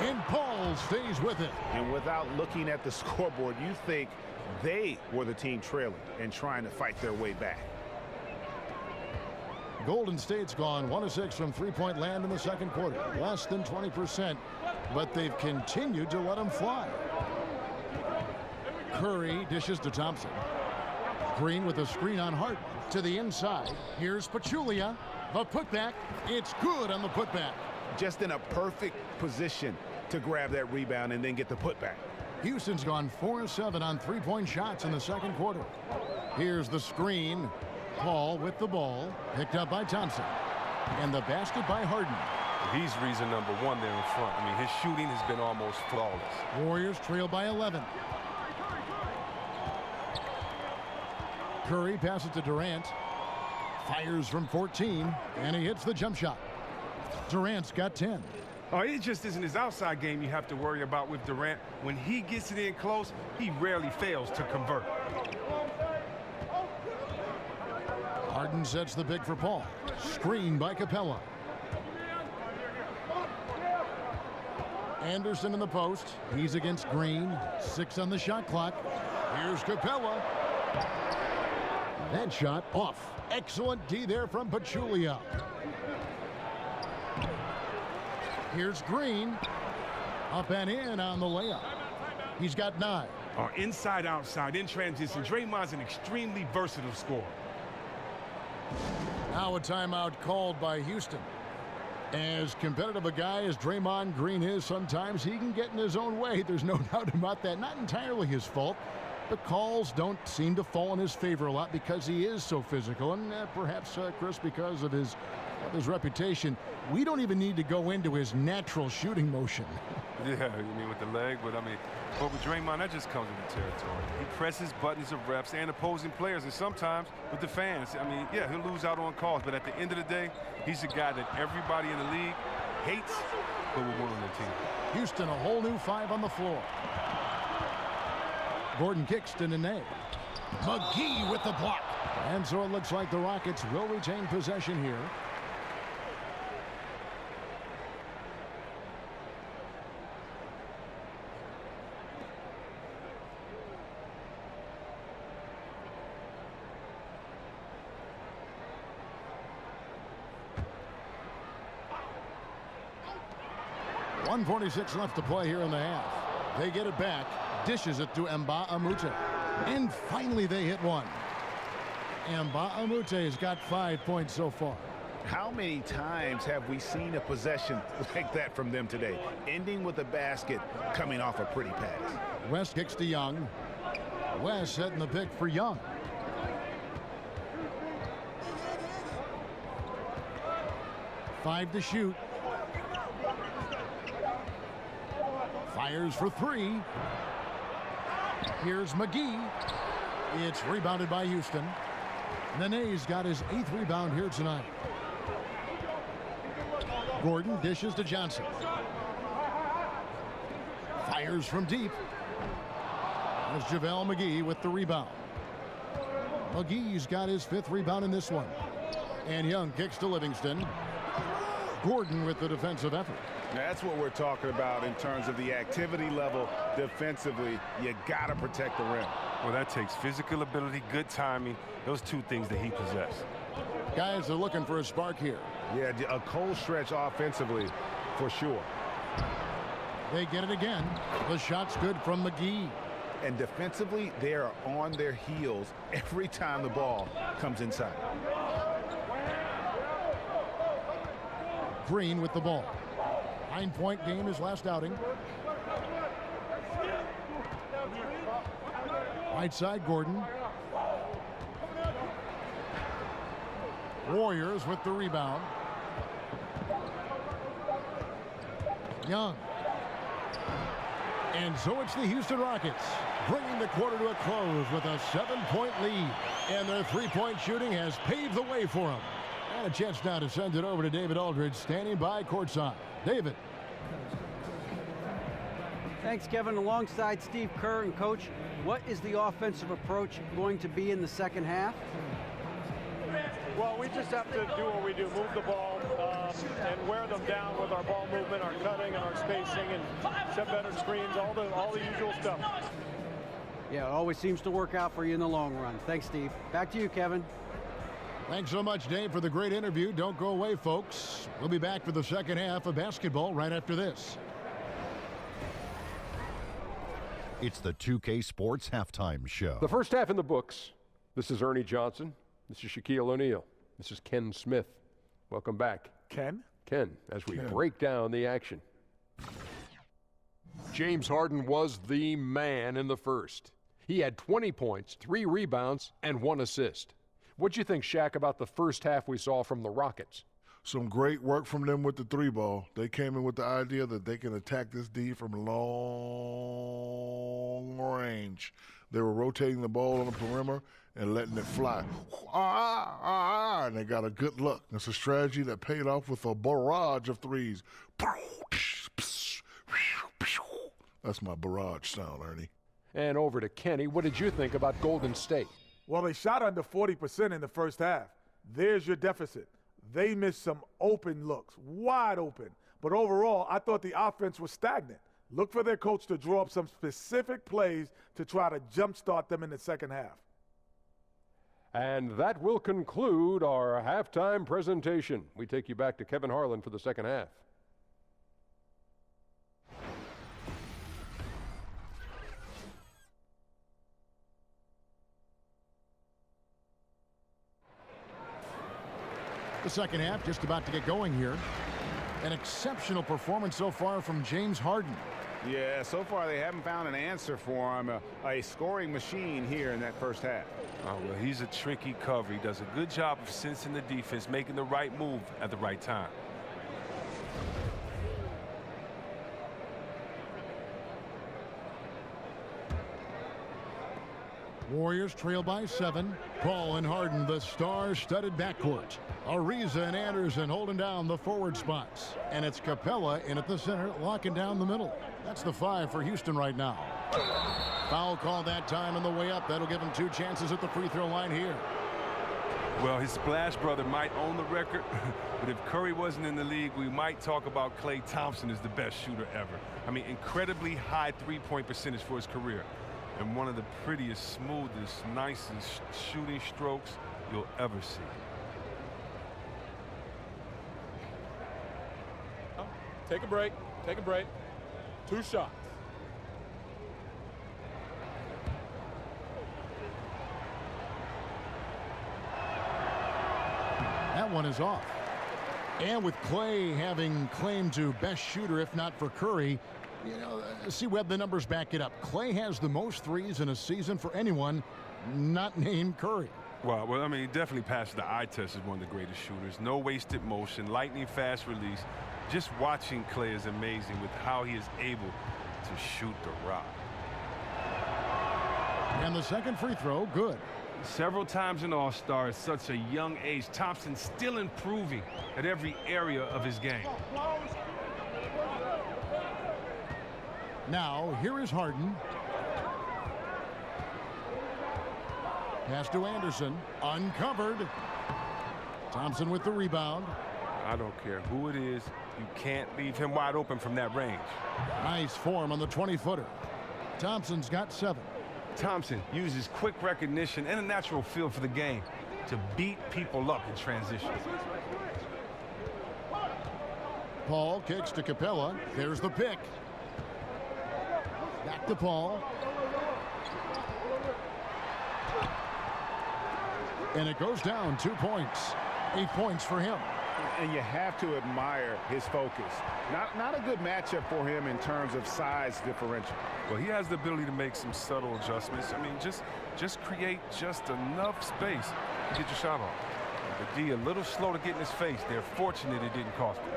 And Paul stays with it. And without looking at the scoreboard, you think they were the team trailing and trying to fight their way back. Golden State's gone 1 of 6 from three-point land in the second quarter. Less than 20%, but they've continued to let them fly. Curry dishes to Thompson. Green with a screen on Harden to the inside. Here's Pachulia. The putback. It's good on the putback. Just in a perfect position to grab that rebound and then get the putback. Houston's gone 4 of 7 on three-point shots in the second quarter. Here's the screen. Paul with the ball. Picked up by Thompson. And the basket by Harden. He's reason number 1 there in front. I mean, his shooting has been almost flawless. Warriors trail by 11. Curry passes to Durant. Fires from 14. And he hits the jump shot. Durant's got 10. Oh, it just isn't his outside game you have to worry about with Durant. When he gets it in close, he rarely fails to convert. Harden sets the pick for Paul. Screen by Capella. Anderson in the post. He's against Green. 6 on the shot clock. Here's Capella. That shot off. Excellent D there from Pachulia. Here's Green. Up and in on the layup. He's got 9. Inside, outside, in transition. Draymond's an extremely versatile scorer. Now a timeout called by Houston. As competitive a guy as Draymond Green is, sometimes he can get in his own way. There's no doubt about that. Not entirely his fault. The calls don't seem to fall in his favor a lot because he is so physical. And perhaps, Chris, because of his reputation, we don't even need to go into his natural shooting motion. Yeah, you mean with the leg? But with Draymond, that just comes with the territory. He presses buttons of reps and opposing players, and sometimes with the fans. I mean, yeah, he'll lose out on calls, but at the end of the day, he's a guy that everybody in the league hates, but will win on their team. Houston, a whole new 5 on the floor. Gordon kicks to Nene. McGee with the block. And so it looks like the Rockets will retain possession here. .146 left to play here in the half. They get it back. Dishes it to Mba Amute. And finally they hit one. Mba Amute has got 5 points so far. How many times have we seen a possession like that from them today? Ending with a basket, coming off a pretty pass. West kicks to Young. West setting the pick for Young. Five to shoot. Fires for 3. Here's McGee. It's rebounded by Houston. Nene's got his 8th rebound here tonight. Gordon dishes to Johnson. Fires from deep. There's JaVale McGee with the rebound. McGee's got his 5th rebound in this one. And Young kicks to Livingston. Gordon with the defensive effort. That's what we're talking about in terms of the activity level defensively. You got to protect the rim. Well, that takes physical ability, good timing, those 2 things that he possesses. Guys are looking for a spark here. Yeah, a cold stretch offensively for sure. They get it again. The shot's good from McGee. And defensively, they are on their heels every time the ball comes inside. Green with the ball. 9-point game his last outing. Right side, Gordon. Warriors with the rebound. Young. And so it's the Houston Rockets bringing the quarter to a close with a 7-point lead. And their three-point shooting has paved the way for them. And a chance now to send it over to David Aldridge, standing by courtside. David. Thanks, Kevin. Alongside Steve Kerr and Coach, what is the offensive approach going to be in the second half? Well, we just have to do what we do, move the ball and wear them down with our ball movement, our cutting, and our spacing, and set better screens, all the usual stuff. Yeah, it always seems to work out for you in the long run. Thanks, Steve. Back to you, Kevin. Thanks so much, Dave, for the great interview. Don't go away, folks. We'll be back for the second half of basketball right after this. It's the 2K Sports Halftime Show. The first half in the books. This is Ernie Johnson. This is Shaquille O'Neal. This is Ken Smith. Welcome back. Ken? Ken, as we break down the action. James Harden was the man in the first. He had 20 points, 3 rebounds, and 1 assist. What'd you think, Shaq, about the first half we saw from the Rockets? Some great work from them with the 3-ball. They came in with the idea that they can attack this D from long range. They were rotating the ball on the perimeter and letting it fly. And they got a good look. It's a strategy that paid off with a barrage of threes. That's my barrage sound, Ernie. And over to Kenny. What did you think about Golden State? Well, they shot under 40% in the first half. There's your deficit. They missed some open looks, wide open. But overall, I thought the offense was stagnant. Look for their coach to draw up some specific plays to try to jumpstart them in the second half. And that will conclude our halftime presentation. We take you back to Kevin Harlan for the second half. The second half just about to get going here. An exceptional performance so far from James Harden. Yeah, so far they haven't found an answer for him. A scoring machine here in that first half. Oh, well, he's a tricky cover. He does a good job of sensing the defense, making the right move at the right time. Warriors trail by 7. Paul and Harden, the star-studded backcourt. Ariza and Anderson holding down the forward spots. And it's Capella in at the center, locking down the middle. That's the 5 for Houston right now. Foul call that time on the way up. That'll give him 2 chances at the free throw line here. Well, his Splash brother might own the record, but if Curry wasn't in the league, we might talk about Klay Thompson as the best shooter ever. I mean, incredibly high three-point percentage for his career. And one of the prettiest, smoothest, nicest shooting strokes you'll ever see. Take a break. Take a break. 2 shots. That one is off. And with Klay having claim to best shooter, if not for Curry, you know, see Webb, the numbers back it up. Klay has the most threes in a season for anyone not named Curry. Well, I mean, he definitely passes the eye test as one of the greatest shooters. No wasted motion, lightning fast release. Just watching Klay is amazing with how he is able to shoot the rock. And the second free throw, good. Several times an All-Star at such a young age, Thompson still improving at every area of his game. Now, here is Harden. Pass to Anderson. Uncovered. Thompson with the rebound. I don't care who it is. You can't leave him wide open from that range. Nice form on the 20-footer. Thompson's got 7. Thompson uses quick recognition and a natural feel for the game to beat people up in transition. Paul kicks to Capella. There's the pick. Back to Paul. And it goes down 2 points. 8 points for him. And you have to admire his focus. Not a good matchup for him in terms of size differential. Well, he has the ability to make some subtle adjustments. I mean, just create just enough space to get your shot off. The D a little slow to get in his face. They're fortunate it didn't cost him.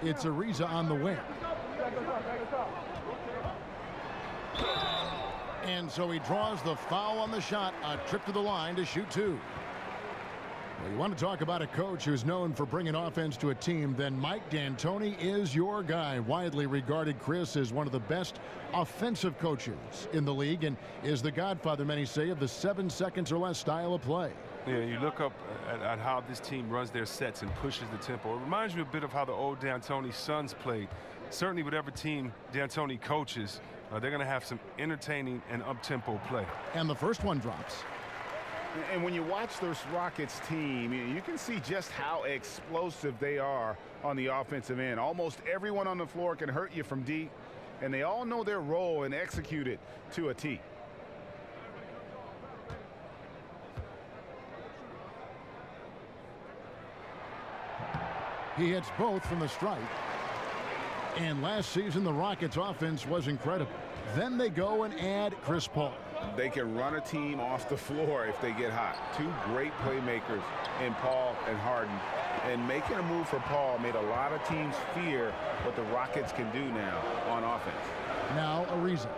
It's Ariza on the wing. And so he draws the foul on the shot, a trip to the line to shoot two. Well, you want to talk about a coach who's known for bringing offense to a team, then Mike D'Antoni is your guy. Widely regarded, Chris, as one of the best offensive coaches in the league and is the godfather, many say, of the 7 seconds or less style of play. Yeah, you look up at how this team runs their sets and pushes the tempo. It reminds you a bit of how the old D'Antoni Suns played. Certainly whatever team D'Antoni coaches, they're going to have some entertaining and up-tempo play. And the first one drops. And when you watch this Rockets team, you can see just how explosive they are on the offensive end. Almost everyone on the floor can hurt you from deep, and they all know their role and execute it to a T. He hits both from the stripe. And last season, the Rockets offense was incredible. Then they go and add Chris Paul. They can run a team off the floor if they get hot. Two great playmakers in Paul and Harden. And making a move for Paul made a lot of teams fear what the Rockets can do now on offense. Now Ariza.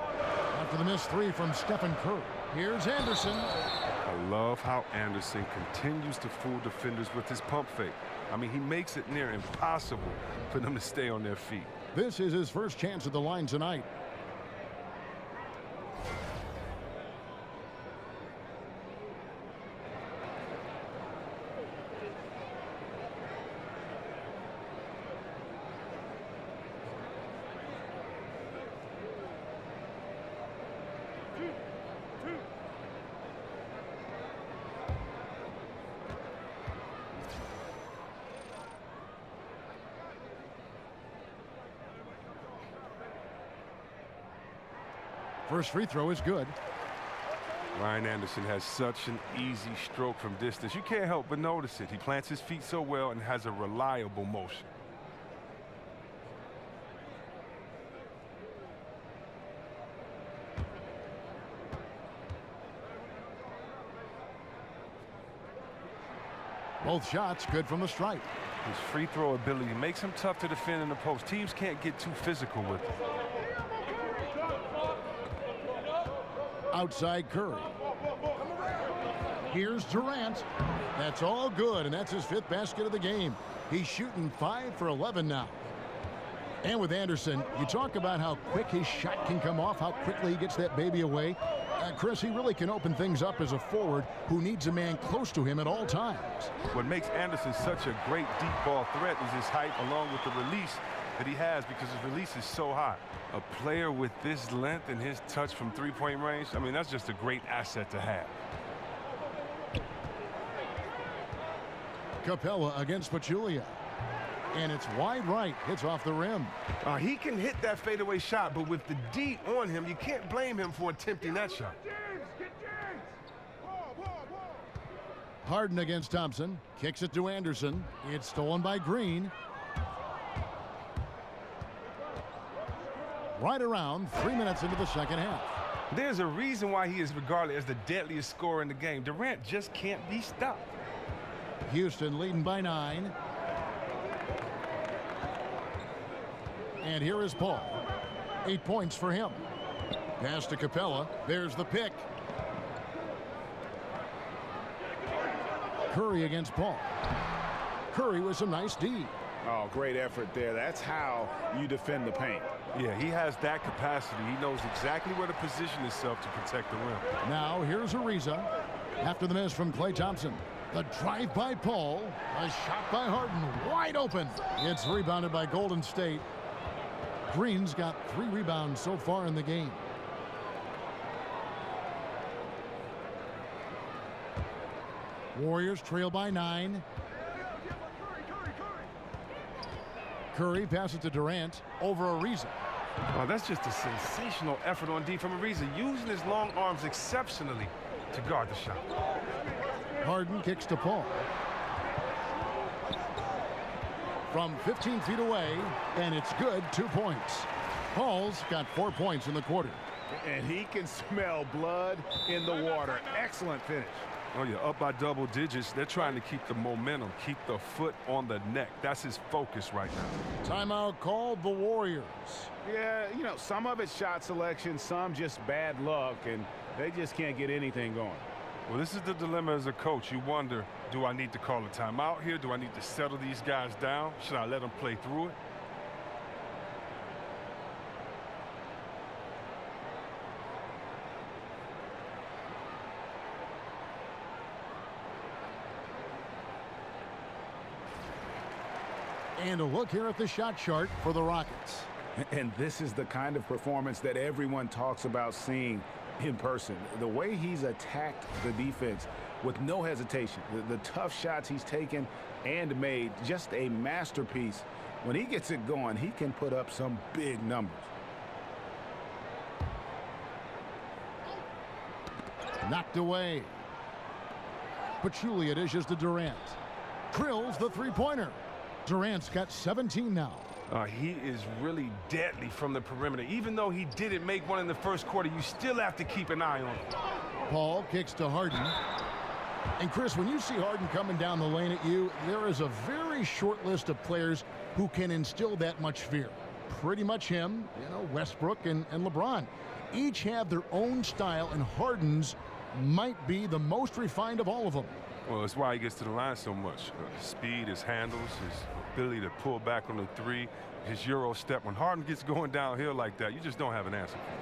After the missed three from Stephen Curry. Here's Anderson. I love how Anderson continues to fool defenders with his pump fake. I mean, he makes it near impossible for them to stay on their feet. This is his first chance at the line tonight. First free throw is good. Ryan Anderson has such an easy stroke from distance. You can't help but notice it. He plants his feet so well and has a reliable motion. Both shots good from the stripe. His free throw ability makes him tough to defend in the post. Teams can't get too physical with him. Outside Curry. Here's Durant. That's all good, and that's his 5th basket of the game. He's shooting 5 for 11 now. And with Anderson, you talk about how quick his shot can come off, how quickly he gets that baby away. Chris, he really can open things up as a forward who needs a man close to him at all times. What makes Anderson such a great deep ball threat is his height along with the release that he has, because his release is so high. A player with this length and his touch from three-point range, I mean, that's just a great asset to have. Capella against Pachulia. And it's wide right. Hits off the rim. He can hit that fadeaway shot, but with the D on him, you can't blame him for attempting that shot. Harden against Thompson. Kicks it to Anderson. It's stolen by Green. Right around 3 minutes into the second half. There's a reason why he is regarded as the deadliest scorer in the game. Durant just can't be stopped. Houston leading by 9. And here is Paul. 8 points for him. Pass to Capella. There's the pick. Curry against Paul. Curry with some nice D. Oh, great effort there. That's how you defend the paint. Yeah, he has that capacity. He knows exactly where to position himself to protect the rim. Now here's Ariza. After the miss from Klay Thompson. The drive by Paul. A shot by Harden. Wide open. It's rebounded by Golden State. Green's got 3 rebounds so far in the game. Warriors trail by 9. Curry passes to Durant over Ariza. Oh, that's just a sensational effort on D from Ariza, using his long arms exceptionally to guard the shot. Harden kicks to Paul. From 15 feet away, and it's good, 2 points. Paul's got 4 points in the quarter. And he can smell blood in the water. Excellent finish. Oh, yeah, up by double digits. They're trying to keep the momentum, keep the foot on the neck. That's his focus right now. Timeout called the Warriors. Yeah, you know, some of it's shot selection, some just bad luck, and they just can't get anything going. Well, this is the dilemma as a coach. You wonder, do I need to call a timeout here? Do I need to settle these guys down? Should I let them play through it? And a look here at the shot chart for the Rockets. And this is the kind of performance that everyone talks about seeing in person. The way he's attacked the defense with no hesitation. The tough shots he's taken and made, just a masterpiece. When he gets it going, he can put up some big numbers. Knocked away. Pachulia dishes to Durant. Drills the three-pointer. Durant's got 17 now. He is really deadly from the perimeter. Even though he didn't make one in the first quarter, you still have to keep an eye on him. Paul kicks to Harden. And Chris, when you see Harden coming down the lane at you, there is a very short list of players who can instill that much fear. Pretty much him, Westbrook and LeBron. Each have their own style, and Harden's might be the most refined of all of them. Well, that's why he gets to the line so much. His speed, his handles, his ability to pull back on the three, his Euro step. When Harden gets going downhill like that, you just don't have an answer for him.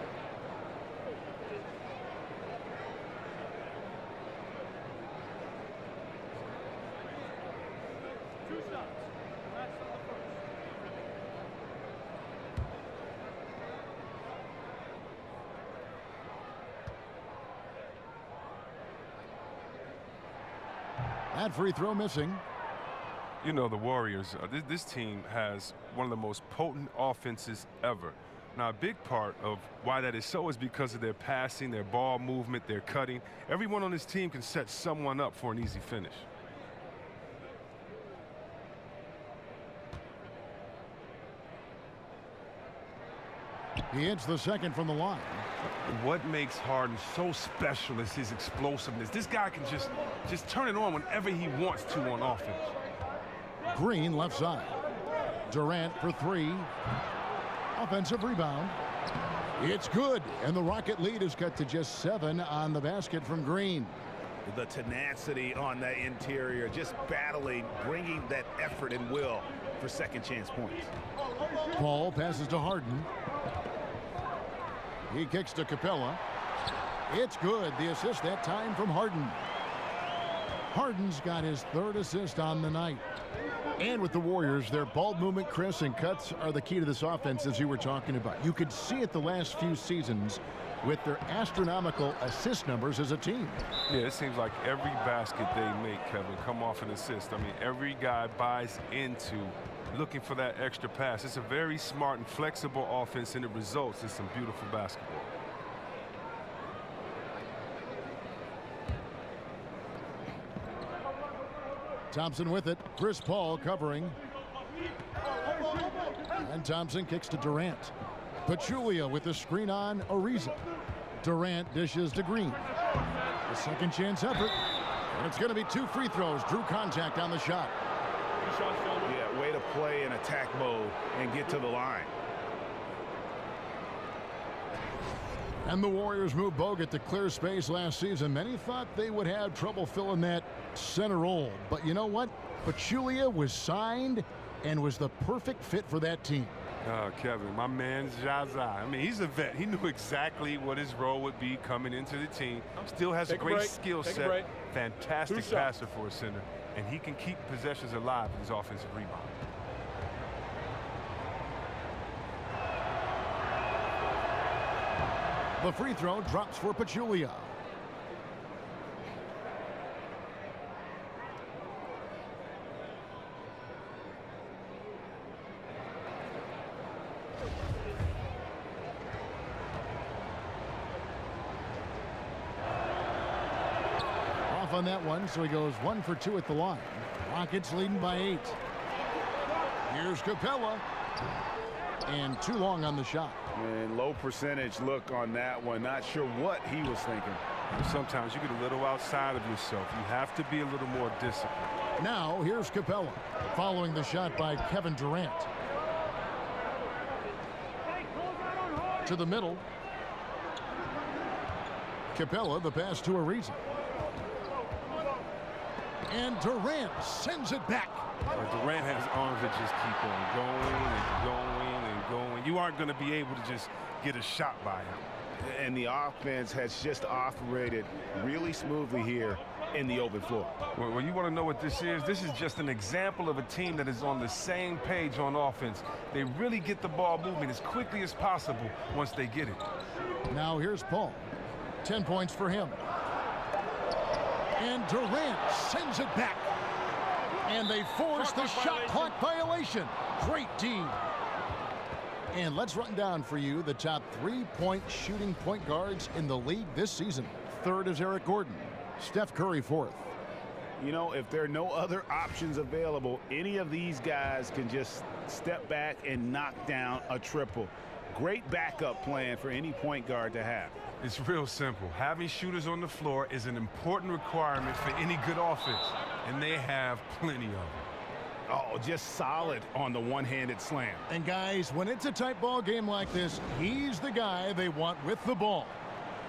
That free throw missing. You know, the Warriors, this team has one of the most potent offenses ever. Now, a big part of why that is so is because of their passing, their ball movement, their cutting. Everyone on this team can set someone up for an easy finish. He hits the second from the line. What makes Harden so special is his explosiveness. This guy can just turn it on whenever he wants to on offense. Green left side. Durant for three. Offensive rebound. It's good, and the Rocket lead is cut to just 7 on the basket from Green. The tenacity on the interior, just battling, bringing that effort and will for second chance points. Paul passes to Harden. He kicks to Capella. It's good. The assist that time from Harden. Harden's got his 3rd assist on the night. And with the Warriors, their ball movement, Chris, and cuts are the key to this offense, as you were talking about. You could see it the last few seasons with their astronomical assist numbers as a team. Yeah, it seems like every basket they make, Kevin, come off an assist. I mean, every guy buys into looking for that extra pass. It's a very smart and flexible offense, and it results in some beautiful basketball. Thompson with it. Chris Paul covering. And Thompson kicks to Durant. Pachulia with the screen on Ariza. Durant dishes to Green. A second chance effort. And it's going to be 2 free throws. Drew contact on the shot. Yeah, way to play in attack mode and get to the line. And the Warriors moved Bogut to clear space last season. Many thought they would have trouble filling that center role. But you know what? Pachulia was signed and was the perfect fit for that team. Kevin, my man Zaza. I mean, he's a vet. He knew exactly what his role would be coming into the team. Still has a great skill set. Fantastic passer for a center. And he can keep possessions alive with his offensive rebound. The free throw drops for Pachulia. on that one, so he goes 1 for 2 at the line. Rockets leading by 8. Here's Capella. And too long on the shot. And low percentage look on that one. Not sure what he was thinking. Sometimes you get a little outside of yourself. You have to be a little more disciplined. Now here's Capella following the shot by Kevin Durant. To the middle. Capella, the pass to Ariza. And Durant sends it back. Durant has arms that just keep on going and going and going. You aren't going to be able to just get a shot by him. And the offense has just operated really smoothly here in the open floor. Well, you want to know what this is? This is just an example of a team that is on the same page on offense. They really get the ball moving as quickly as possible once they get it. Now here's Paul. 10 points for him. And Durant sends it back. And they force the shot clock violation. Great D. And let's run down for you the top 3-point shooting point guards in the league this season. Third is Eric Gordon. Steph Curry fourth. You know, if there are no other options available, any of these guys can just step back and knock down a triple. Great backup plan for any point guard to have. It's real simple. Having shooters on the floor is an important requirement for any good offense, and they have plenty of them. Oh, just solid on the one-handed slam. And guys, when it's a tight ball game like this, he's the guy they want with the ball.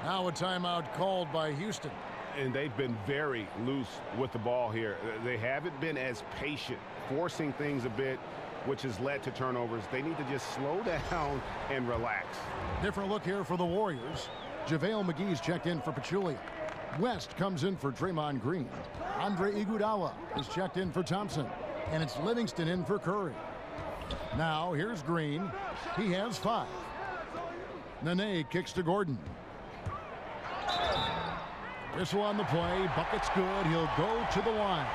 Now a timeout called by Houston. And they've been very loose with the ball here. They haven't been as patient, forcing things a bit, which has led to turnovers. They need to just slow down and relax. Different look here for the Warriors. JaVale McGee's checked in for Pachulia. West comes in for Draymond Green. Andre Iguodala is checked in for Thompson. And it's Livingston in for Curry. Now here's Green. He has 5. Nene kicks to Gordon. Whistle on the play. Bucket's good. He'll go to the line.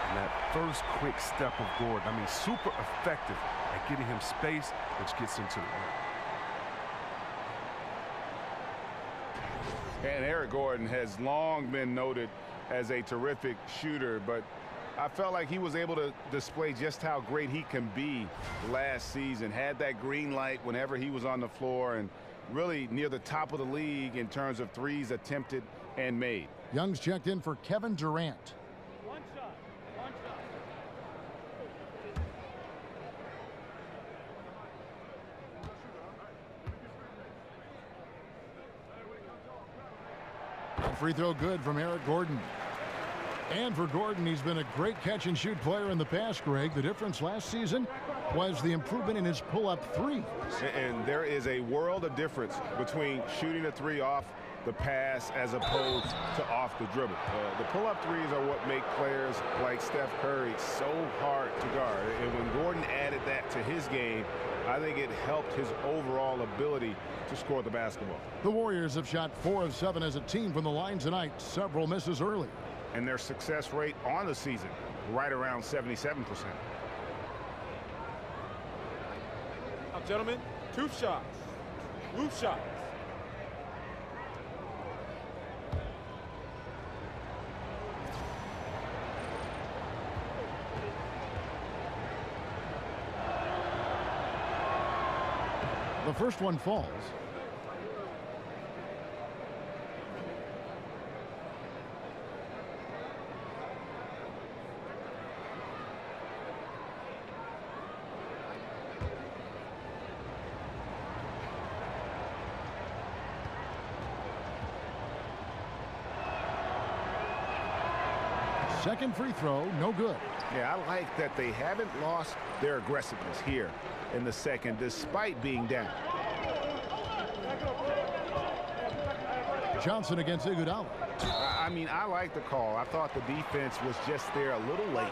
And that first quick step of Gordon, I mean, super effective at getting him space, which gets him to the rim. And Eric Gordon has long been noted as a terrific shooter, but I felt like he was able to display just how great he can be last season. Had that green light whenever he was on the floor, and really near the top of the league in terms of threes attempted and made. Young's checked in for Kevin Durant. One shot. Free throw good from Eric Gordon. And for Gordon, he's been a great catch-and-shoot player in the past, Greg. The difference last season was the improvement in his pull-up threes. And there is a world of difference between shooting a three off the pass as opposed to off the dribble. The pull-up threes are what make players like Steph Curry so hard to guard. And when Gordon added that to his game, I think it helped his overall ability to score the basketball. The Warriors have shot 4 of 7 as a team from the line tonight. Several misses early. And their success rate on the season, right around 77%. Now, gentlemen, 2 shots. Loose shots. The first one falls. Second free throw, no good. Yeah, I like that they haven't lost their aggressiveness here in the second, despite being down. Johnson against Iguodala. I mean, I like the call. I thought the defense was just there a little late.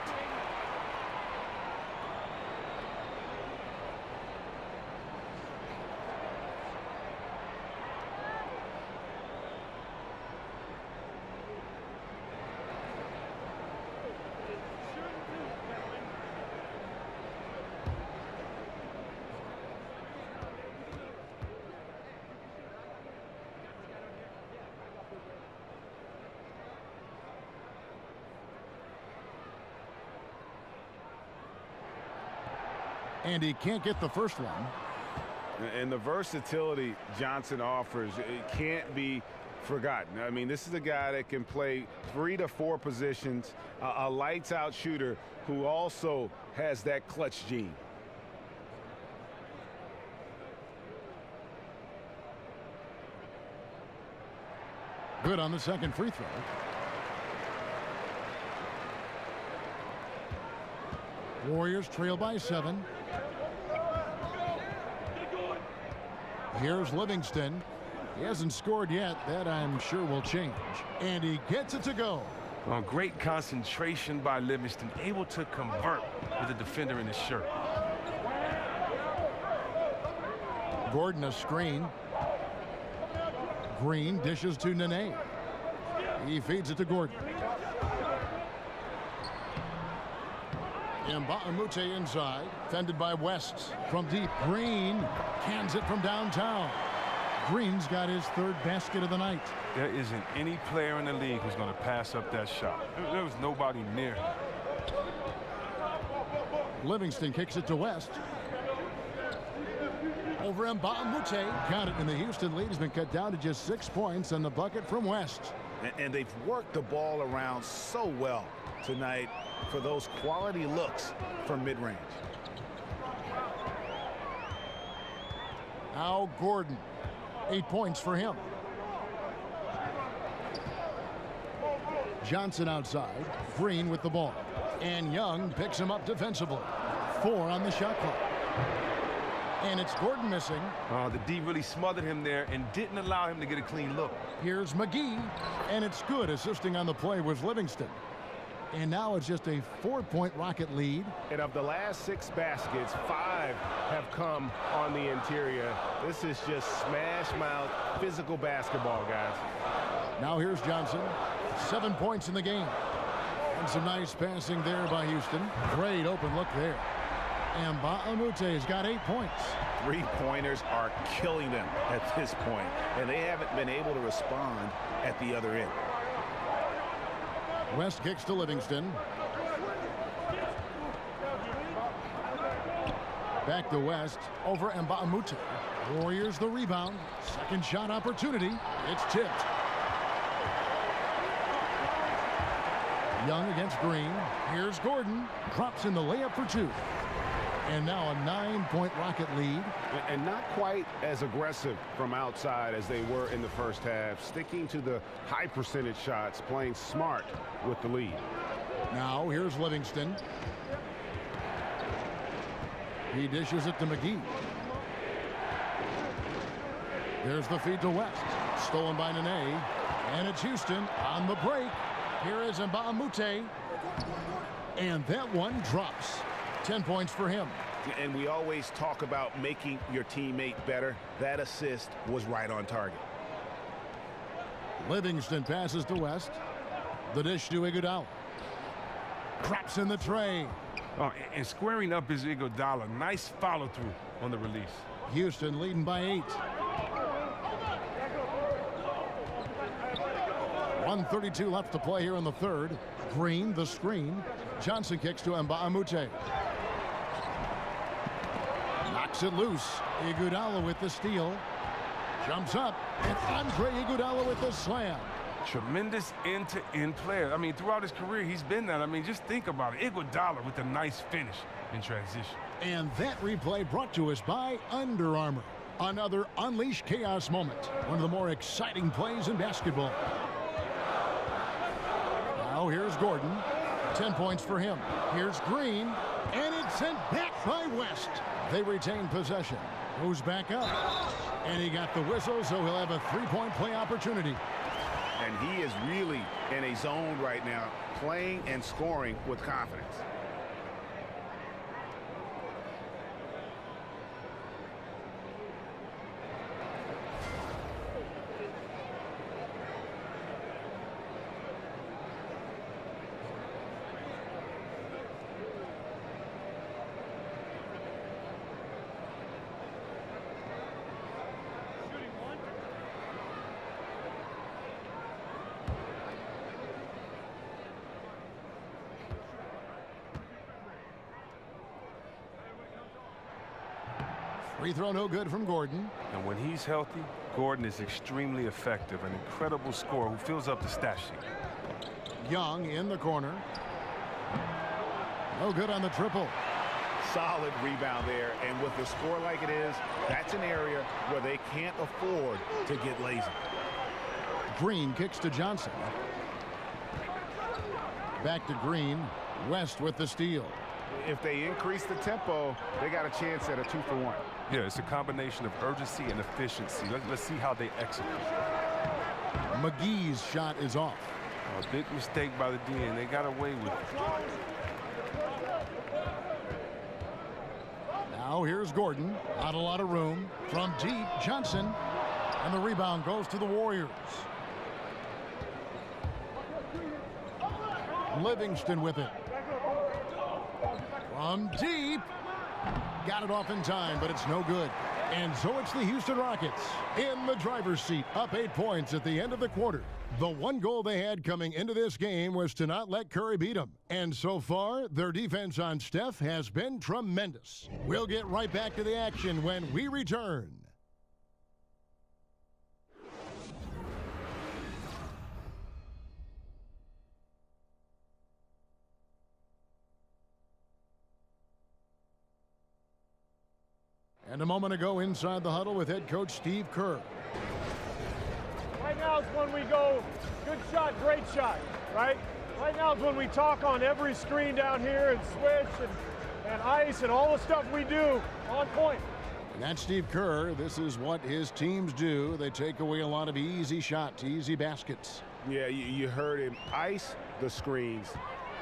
And he can't get the first one. And the versatility Johnson offers, it can't be forgotten. I mean, this is a guy that can play 3 to 4 positions, a lights-out shooter who also has that clutch gene. Good on the second free throw. Warriors trail by 7. Here's Livingston. He hasn't scored yet. That, I'm sure, will change. And he gets it to go. Well, great concentration by Livingston, able to convert with a defender in his shirt. Gordon a screen. Green dishes to Nene. He feeds it to Gordon. Mbamute inside, fended by West. From deep, Green cans it from downtown. Green's got his 3rd basket of the night. There isn't any player in the league who's going to pass up that shot. There was nobody near him. Livingston kicks it to West. Over Mbamute. Got it, and the Houston lead has been cut down to just 6 points on the bucket from West. And they've worked the ball around so well tonight for those quality looks from mid-range. Now Gordon. 8 points for him. Johnson outside. Green with the ball. And Young picks him up defensively. 4 on the shot clock. And it's Gordon missing. Oh, the D really smothered him there and didn't allow him to get a clean look. Here's McGee. And it's good. Assisting on the play was Livingston. And now it's just a 4-point Rocket lead. And of the last 6 baskets, 5 have come on the interior. This is just smash mouth physical basketball, guys. Now here's Johnson. 7 points in the game. And some nice passing there by Houston. Great open look there. And Mbamute has got 8 points. 3-pointers are killing them at this point, and they haven't been able to respond at the other end. West kicks to Livingston. Back to West. Over Mbamute. Warriors the rebound. Second shot opportunity. It's tipped. Young against Green. Here's Gordon. Drops in the layup for 2. And now a 9-point Rocket lead. And not quite as aggressive from outside as they were in the first half. Sticking to the high percentage shots, playing smart with the lead. Now here's Livingston. He dishes it to McGee. There's the feed to West. Stolen by Nene. And it's Houston on the break. Here is Mbamute. And that one drops. 10 points for him. And we always talk about making your teammate better. That assist was right on target. Livingston passes to West. The dish to Iguodala. Drops in the tray. Oh, and squaring up is Iguodala. Nice follow through on the release. Houston leading by 8. 1:32 left to play here in the third. Green the screen. Johnson kicks to Mbamute. Knocks it loose. Iguodala with the steal. Jumps up. And Andre Iguodala with the slam. Tremendous end-to-end player. I mean, throughout his career, he's been that. I mean, just think about it. Iguodala with a nice finish in transition. And that replay brought to us by Under Armour. Another Unleash Chaos moment. One of the more exciting plays in basketball. Now here's Gordon. 10 points for him. Here's Green. And it's sent back by West. They retain possession. Moves back up. And he got the whistle, so he'll have a 3-point play opportunity. And he is really in a zone right now, playing and scoring with confidence. Free throw no good from Gordon. And when he's healthy, Gordon is extremely effective, an incredible scorer who fills up the stat sheet. Young in the corner. No good on the triple. Solid rebound there, and with a score like it is, that's an area where they can't afford to get lazy. Green kicks to Johnson. Back to Green. West with the steal. If they increase the tempo, they got a chance at a 2-for-1. Yeah, it's a combination of urgency and efficiency. Let's see how they execute. McGee's shot is off. A big mistake by the D, and they got away with it. Now here's Gordon. Not a lot of room. From deep, Johnson. And the rebound goes to the Warriors. Livingston with it. From deep. Got it off in time, but it's no good. And so it's the Houston Rockets in the driver's seat, up 8 points at the end of the quarter. The one goal they had coming into this game was to not let Curry beat them. And so far, their defense on Steph has been tremendous. We'll get right back to the action when we return. And a moment ago inside the huddle with head coach Steve Kerr. Right now is when we go, good shot, great shot, right? Right now is when we talk on every screen down here and switch and ice and all the stuff we do on point. And that's Steve Kerr. This is what his teams do. They take away a lot of easy shots, easy baskets. Yeah, you heard him. Ice the screens.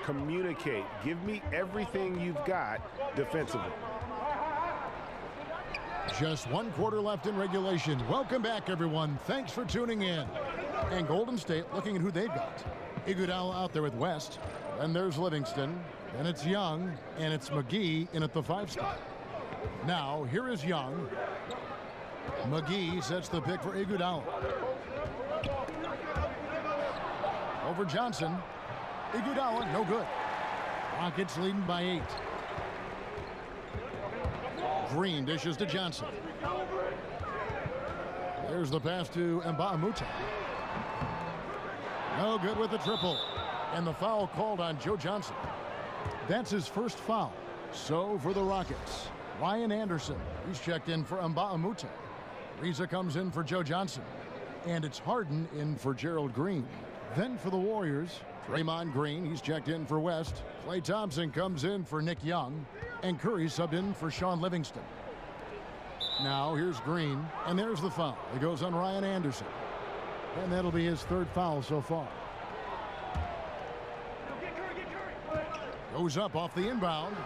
Communicate. Give me everything you've got defensively. Just 1 quarter left in regulation. Welcome back, everyone. Thanks for tuning in. And Golden State looking at who they've got. Iguodala out there with West. Then there's Livingston. Then it's Young. And it's McGee in at the 5 spot. Now, here is Young. McGee sets the pick for Iguodala. Over Johnson. Iguodala, no good. Rockets leading by 8. Green dishes to Johnson. There's the pass to Mbamute. No good with the triple. And the foul called on Joe Johnson. That's his first foul. So for the Rockets, Ryan Anderson. He's checked in for Mbamute. Reza comes in for Joe Johnson. And it's Harden in for Gerald Green. Then for the Warriors, Draymond Green. He's checked in for West. Klay Thompson comes in for Nick Young. And Curry subbed in for Sean Livingston. Now here's Green, and there's the foul. It goes on Ryan Anderson. And that'll be his 3rd foul so far. Goes up off the inbound.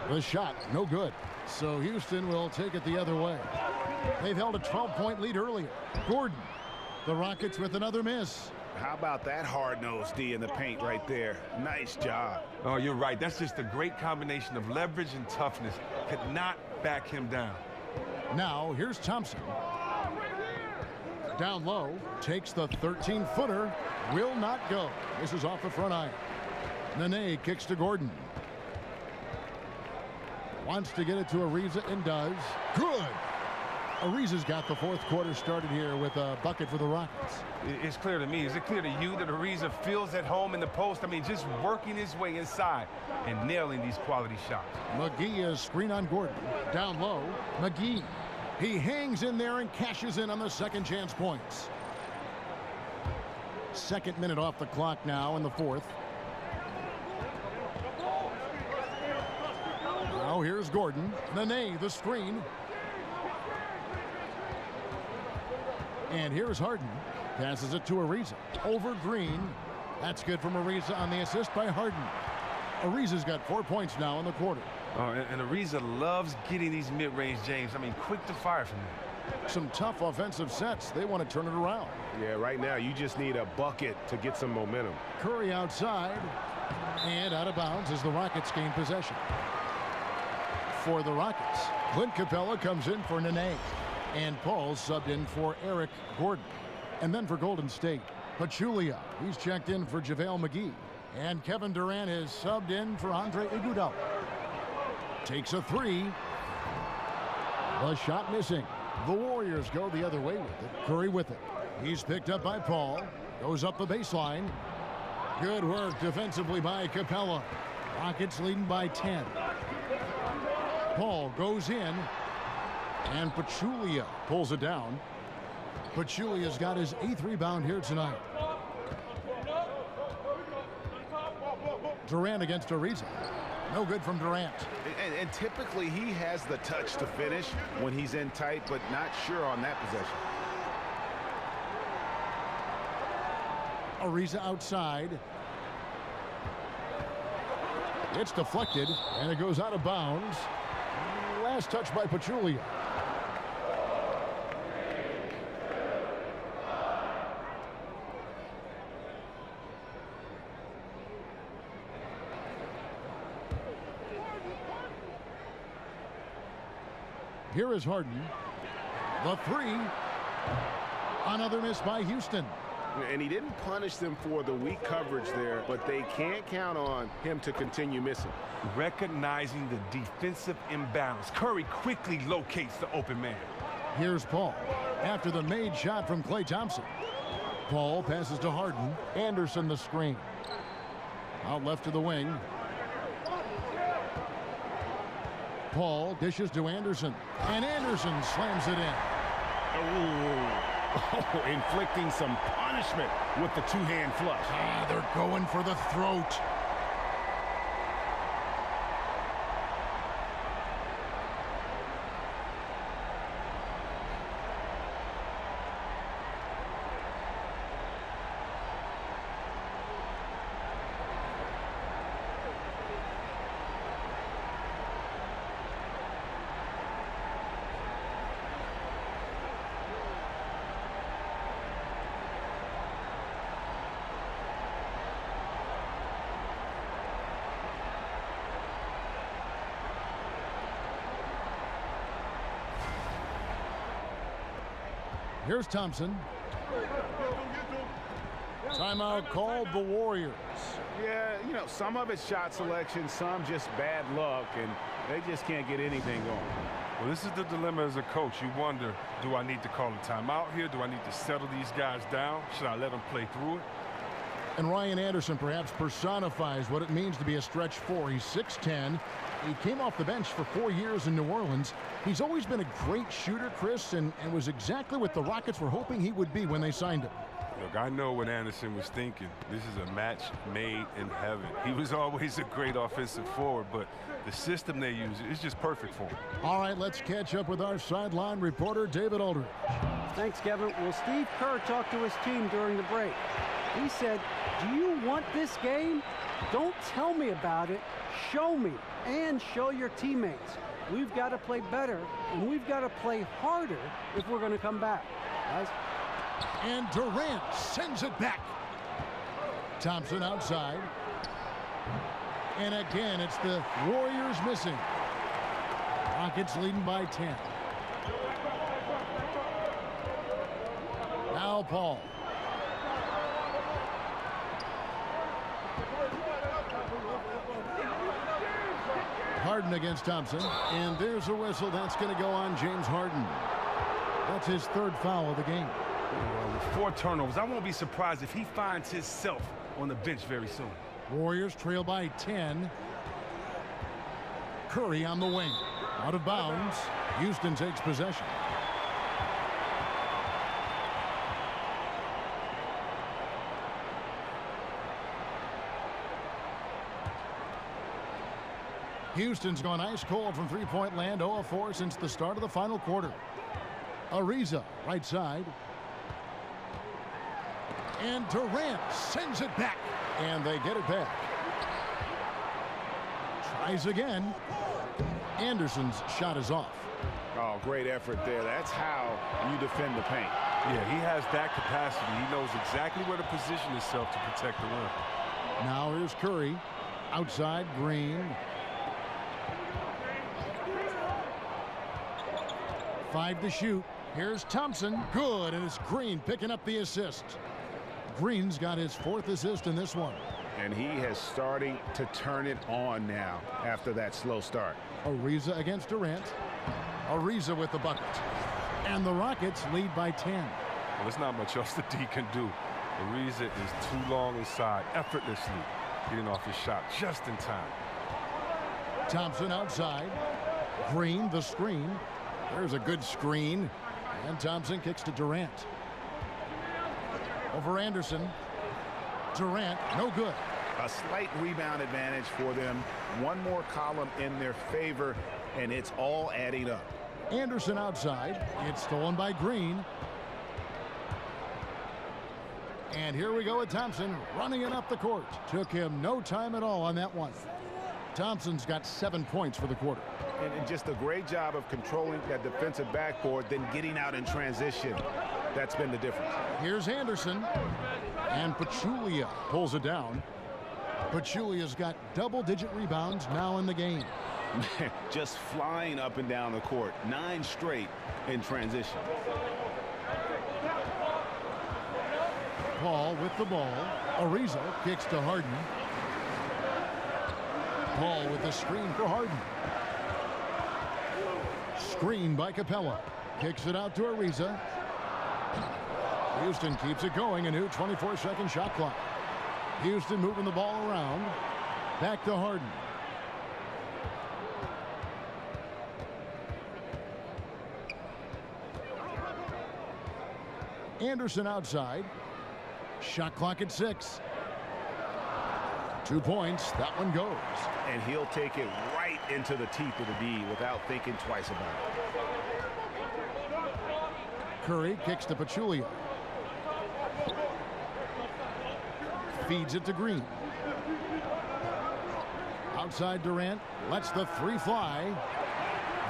The shot, no good. So Houston will take it the other way. They've held a 12-point lead earlier. Gordon, the Rockets with another miss. How about that hard-nosed D in the paint right there? Nice job. Oh, you're right. That's just a great combination of leverage and toughness. Could not back him down. Now, here's Thompson. Down low, takes the 13-footer, will not go. This is off the front iron. Nene kicks to Gordon. Wants to get it to Ariza and does. Good! Ariza's got the 4th quarter started here with a bucket for the Rockets. It's clear to me. Is it clear to you that Ariza feels at home in the post? I mean, just working his way inside and nailing these quality shots. McGee is screen on Gordon. Down low, McGee. He hangs in there and cashes in on the second chance points. 2nd minute off the clock now in the 4th. Now here's Gordon. Nene, the screen. And here's Harden. Passes it to Ariza. Over Green. That's good from Ariza on the assist by Harden. Ariza's got 4 points now in the quarter. Oh, and Ariza loves getting these mid-range, James. I mean, quick to fire from him. Some tough offensive sets. They want to turn it around. Yeah, right now you just need a bucket to get some momentum. Curry outside. And out of bounds as the Rockets gain possession. For the Rockets, Clint Capella comes in for Nene. And Paul subbed in for Eric Gordon. And then for Golden State, Pachulia. He's checked in for JaVale McGee. And Kevin Durant is subbed in for Andre Iguodala. Takes a 3. The shot missing. The Warriors go the other way with it. Curry with it. He's picked up by Paul. Goes up the baseline. Good work defensively by Capella. Rockets leading by 10. Paul goes in. And Pachulia pulls it down. Pachulia's got his 8th rebound here tonight. Durant against Ariza. No good from Durant. And typically he has the touch to finish when he's in tight, but not sure on that possession. Ariza outside. It's deflected, and it goes out of bounds. Last touch by Pachulia. Here is Harden. The three. Another miss by Houston. And he didn't punish them for the weak coverage there, but they can't count on him to continue missing. Recognizing the defensive imbalance, Curry quickly locates the open man. Here's Paul after the made shot from Klay Thompson. Paul passes to Harden. Anderson the screen. Out left to the wing. Paul dishes to Anderson. And Anderson slams it in. Oh, inflicting some punishment with the two-hand flush. They're going for the throat. Here's Thompson. Timeout called the Warriors. Yeah, you know, some of it's shot selection, some just bad luck, and they just can't get anything going. Well, this is the dilemma as a coach. You wonder, do I need to call a timeout here? Do I need to settle these guys down? Should I let them play through it? And Ryan Anderson perhaps personifies what it means to be a stretch four. He's 6'10". He came off the bench for 4 years in New Orleans. He's always been a great shooter, Chris, and was exactly what the Rockets were hoping he would be when they signed him. Look, I know what Anderson was thinking. This is a match made in heaven. He was always a great offensive forward, but the system they use is just perfect for him. All right, let's catch up with our sideline reporter, David Aldridge. Thanks, Kevin. Well, Steve Kerr talked to his team during the break. He said, do you want this game? Don't tell me about it. Show me and show your teammates. We've got to play better, and we've got to play harder if we're going to come back. Guys. And Durant sends it back. Thompson outside. And again, it's the Warriors missing. Rockets leading by 10. Now Paul. Harden against Thompson. And there's a whistle. That's going to go on James Harden. That's his 3rd foul of the game. Well, with 4 turnovers, I won't be surprised if he finds himself on the bench very soon. Warriors trail by 10. Curry on the wing. Out of bounds. Houston takes possession. Houston's gone ice cold from three-point land, 0 of 4 since the start of the final quarter. Ariza, right side. And Durant sends it back. And they get it back. Tries again. Anderson's shot is off. Oh, great effort there. That's how you defend the paint. Yeah, he has that capacity. He knows exactly where to position himself to protect the rim. Now here's Curry. Outside, Green. 5 to shoot. Here's Thompson. Good, and it's Green picking up the assist. Green's got his 4th assist in this one. And he has starting to turn it on now after that slow start. Ariza against Durant. Ariza with the bucket. And the Rockets lead by 10. Well, there's not much else the D can do. Ariza is too long inside, effortlessly getting off his shot just in time. Thompson outside. Green, the screen. There's a good screen. And Thompson kicks to Durant. Over Anderson. Durant, no good. A slight rebound advantage for them. One more column in their favor, and it's all adding up. Anderson outside. It's stolen by Green. And here we go with Thompson running it up the court. Took him no time at all on that one. Thompson's got 7 points for the quarter. And just a great job of controlling that defensive backboard, then getting out in transition. That's been the difference. Here's Anderson. And Pachulia pulls it down. Pachulia's got double-digit rebounds now in the game. Just flying up and down the court. 9 straight in transition. Paul with the ball. Ariza kicks to Harden. Paul with the screen for Harden. Screen by Capella. Kicks it out to Ariza. Houston keeps it going. A new 24-second shot clock. Houston moving the ball around. Back to Harden. Anderson outside. Shot clock at 6. 2 points. That one goes. And he'll take it right into the teeth of the D without thinking twice about it. Curry kicks to Pachulia. Feeds it to Green. Outside Durant. Lets the 3 fly.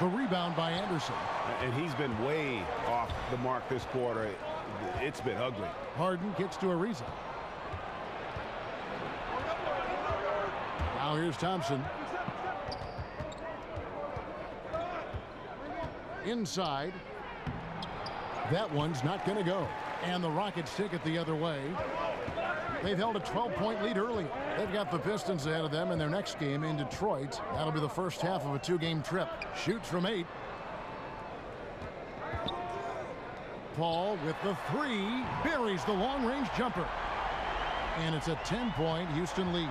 The rebound by Anderson. And he's been way off the mark this quarter. It's been ugly. Harden kicks to Ariza. Now here's Thompson. Inside. That one's not going to go. And the Rockets take it the other way. They've held a 12-point lead early. They've got the Pistons ahead of them in their next game in Detroit. That'll be the first half of a 2-game trip. Shoots from 8. Paul with the 3. Buries the long-range jumper. And it's a 10-point Houston lead.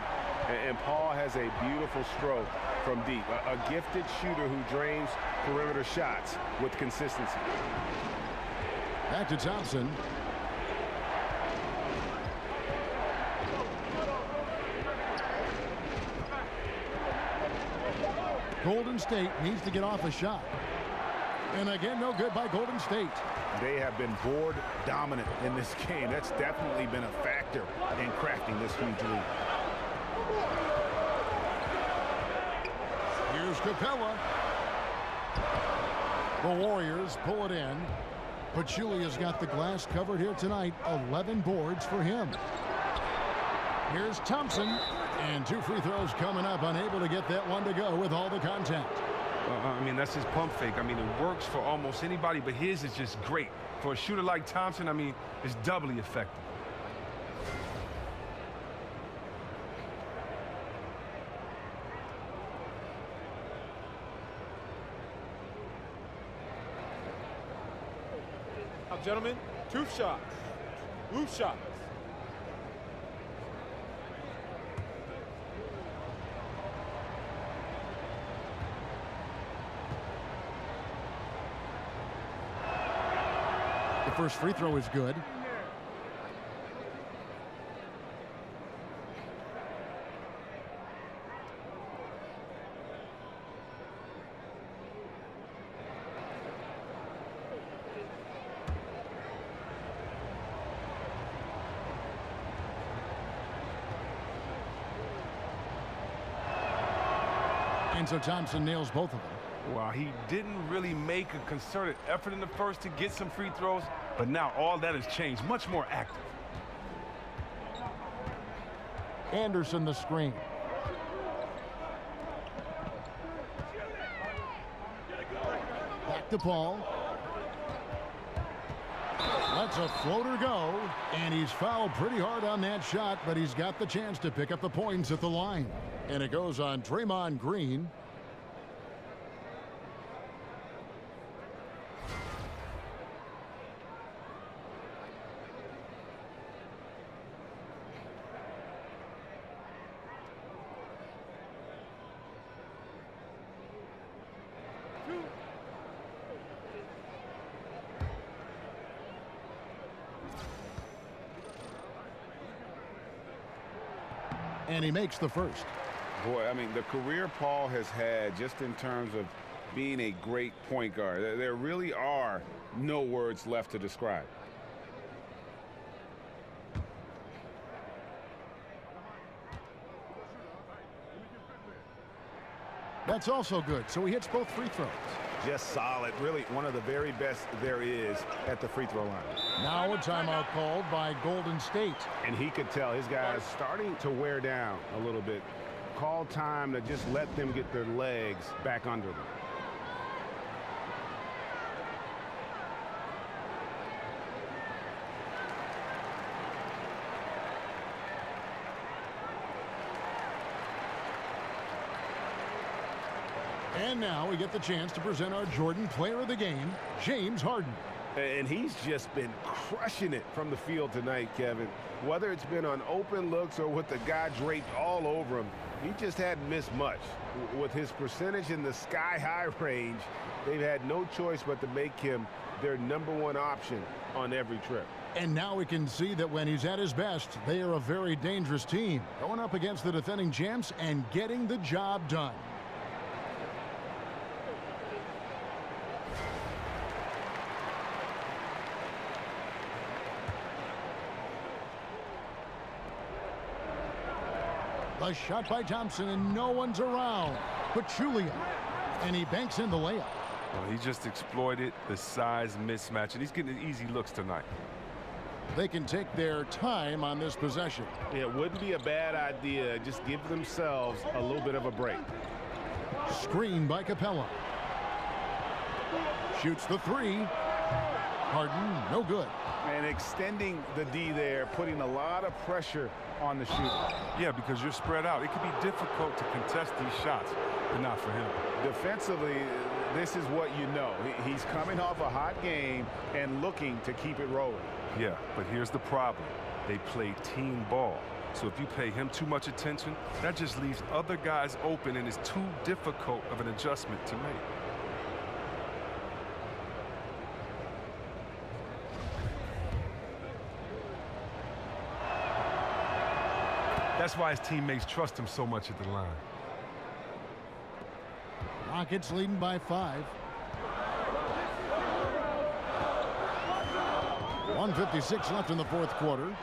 And Paul has a beautiful stroke from deep. A gifted shooter who drains perimeter shots with consistency. Back to Thompson. Golden State needs to get off a shot. And again, no good by Golden State. They have been board dominant in this game. That's definitely been a factor in crafting this huge lead. Here's Capella. The Warriors pull it in. Pachulia's got the glass covered here tonight. 11 boards for him. Here's Thompson. And 2 free throws coming up. Unable to get that one to go with all the contact. I mean, that's his pump fake. I mean, it works for almost anybody, but his is just great. For a shooter like Thompson, I mean, it's doubly effective. Now, gentlemen, 2 shots. Loose shots. The first free throw is good. And so Thompson nails both of them. Well, he didn't really make a concerted effort in the first to get some free throws, but now all that has changed. Much more active. Anderson the screen. Back to Paul. Lets a floater go, and he's fouled pretty hard on that shot, but he's got the chance to pick up the points at the line. And it goes on Draymond Green. And he makes the first. Boy, I mean, the career Paul has had just in terms of being a great point guard, there really are no words left to describe. That's also good, so he hits both free throws. Just solid. Really one of the very best there is at the free throw line. Now a timeout called by Golden State. And he could tell his guys starting to wear down a little bit. Call time to just let them get their legs back under them. And now we get the chance to present our Jordan Player of the Game, James Harden. And he's just been crushing it from the field tonight, Kevin. Whether it's been on open looks or with the guy draped all over him, he just hadn't missed much. With his percentage in the sky-high range, they've had no choice but to make him their #1 option on every trip. And now we can see that when he's at his best, they are a very dangerous team, going up against the defending champs and getting the job done. A shot by Thompson, and no one's around. Pachulia, and he banks in the layup. Well, he just exploited the size mismatch, and he's getting easy looks tonight. They can take their time on this possession. It wouldn't be a bad idea. Just give themselves a little bit of a break. Screen by Capella. Shoots the three. Harden, no good. And extending the D there, putting a lot of pressure on the shooter. Yeah, because you're spread out. It can be difficult to contest these shots, but not for him. Defensively, this is what you know. He's coming off a hot game and looking to keep it rolling. Yeah, but here's the problem. They play team ball. So if you pay him too much attention, that just leaves other guys open, and it's too difficult of an adjustment to make. That's why his teammates trust him so much at the line. Rockets leading by 5. 1:56 left in the fourth quarter.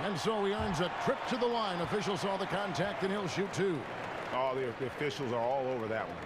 And so he earns a trip to the line. Officials saw the contact, and he'll shoot 2. Oh, the officials are all over that one.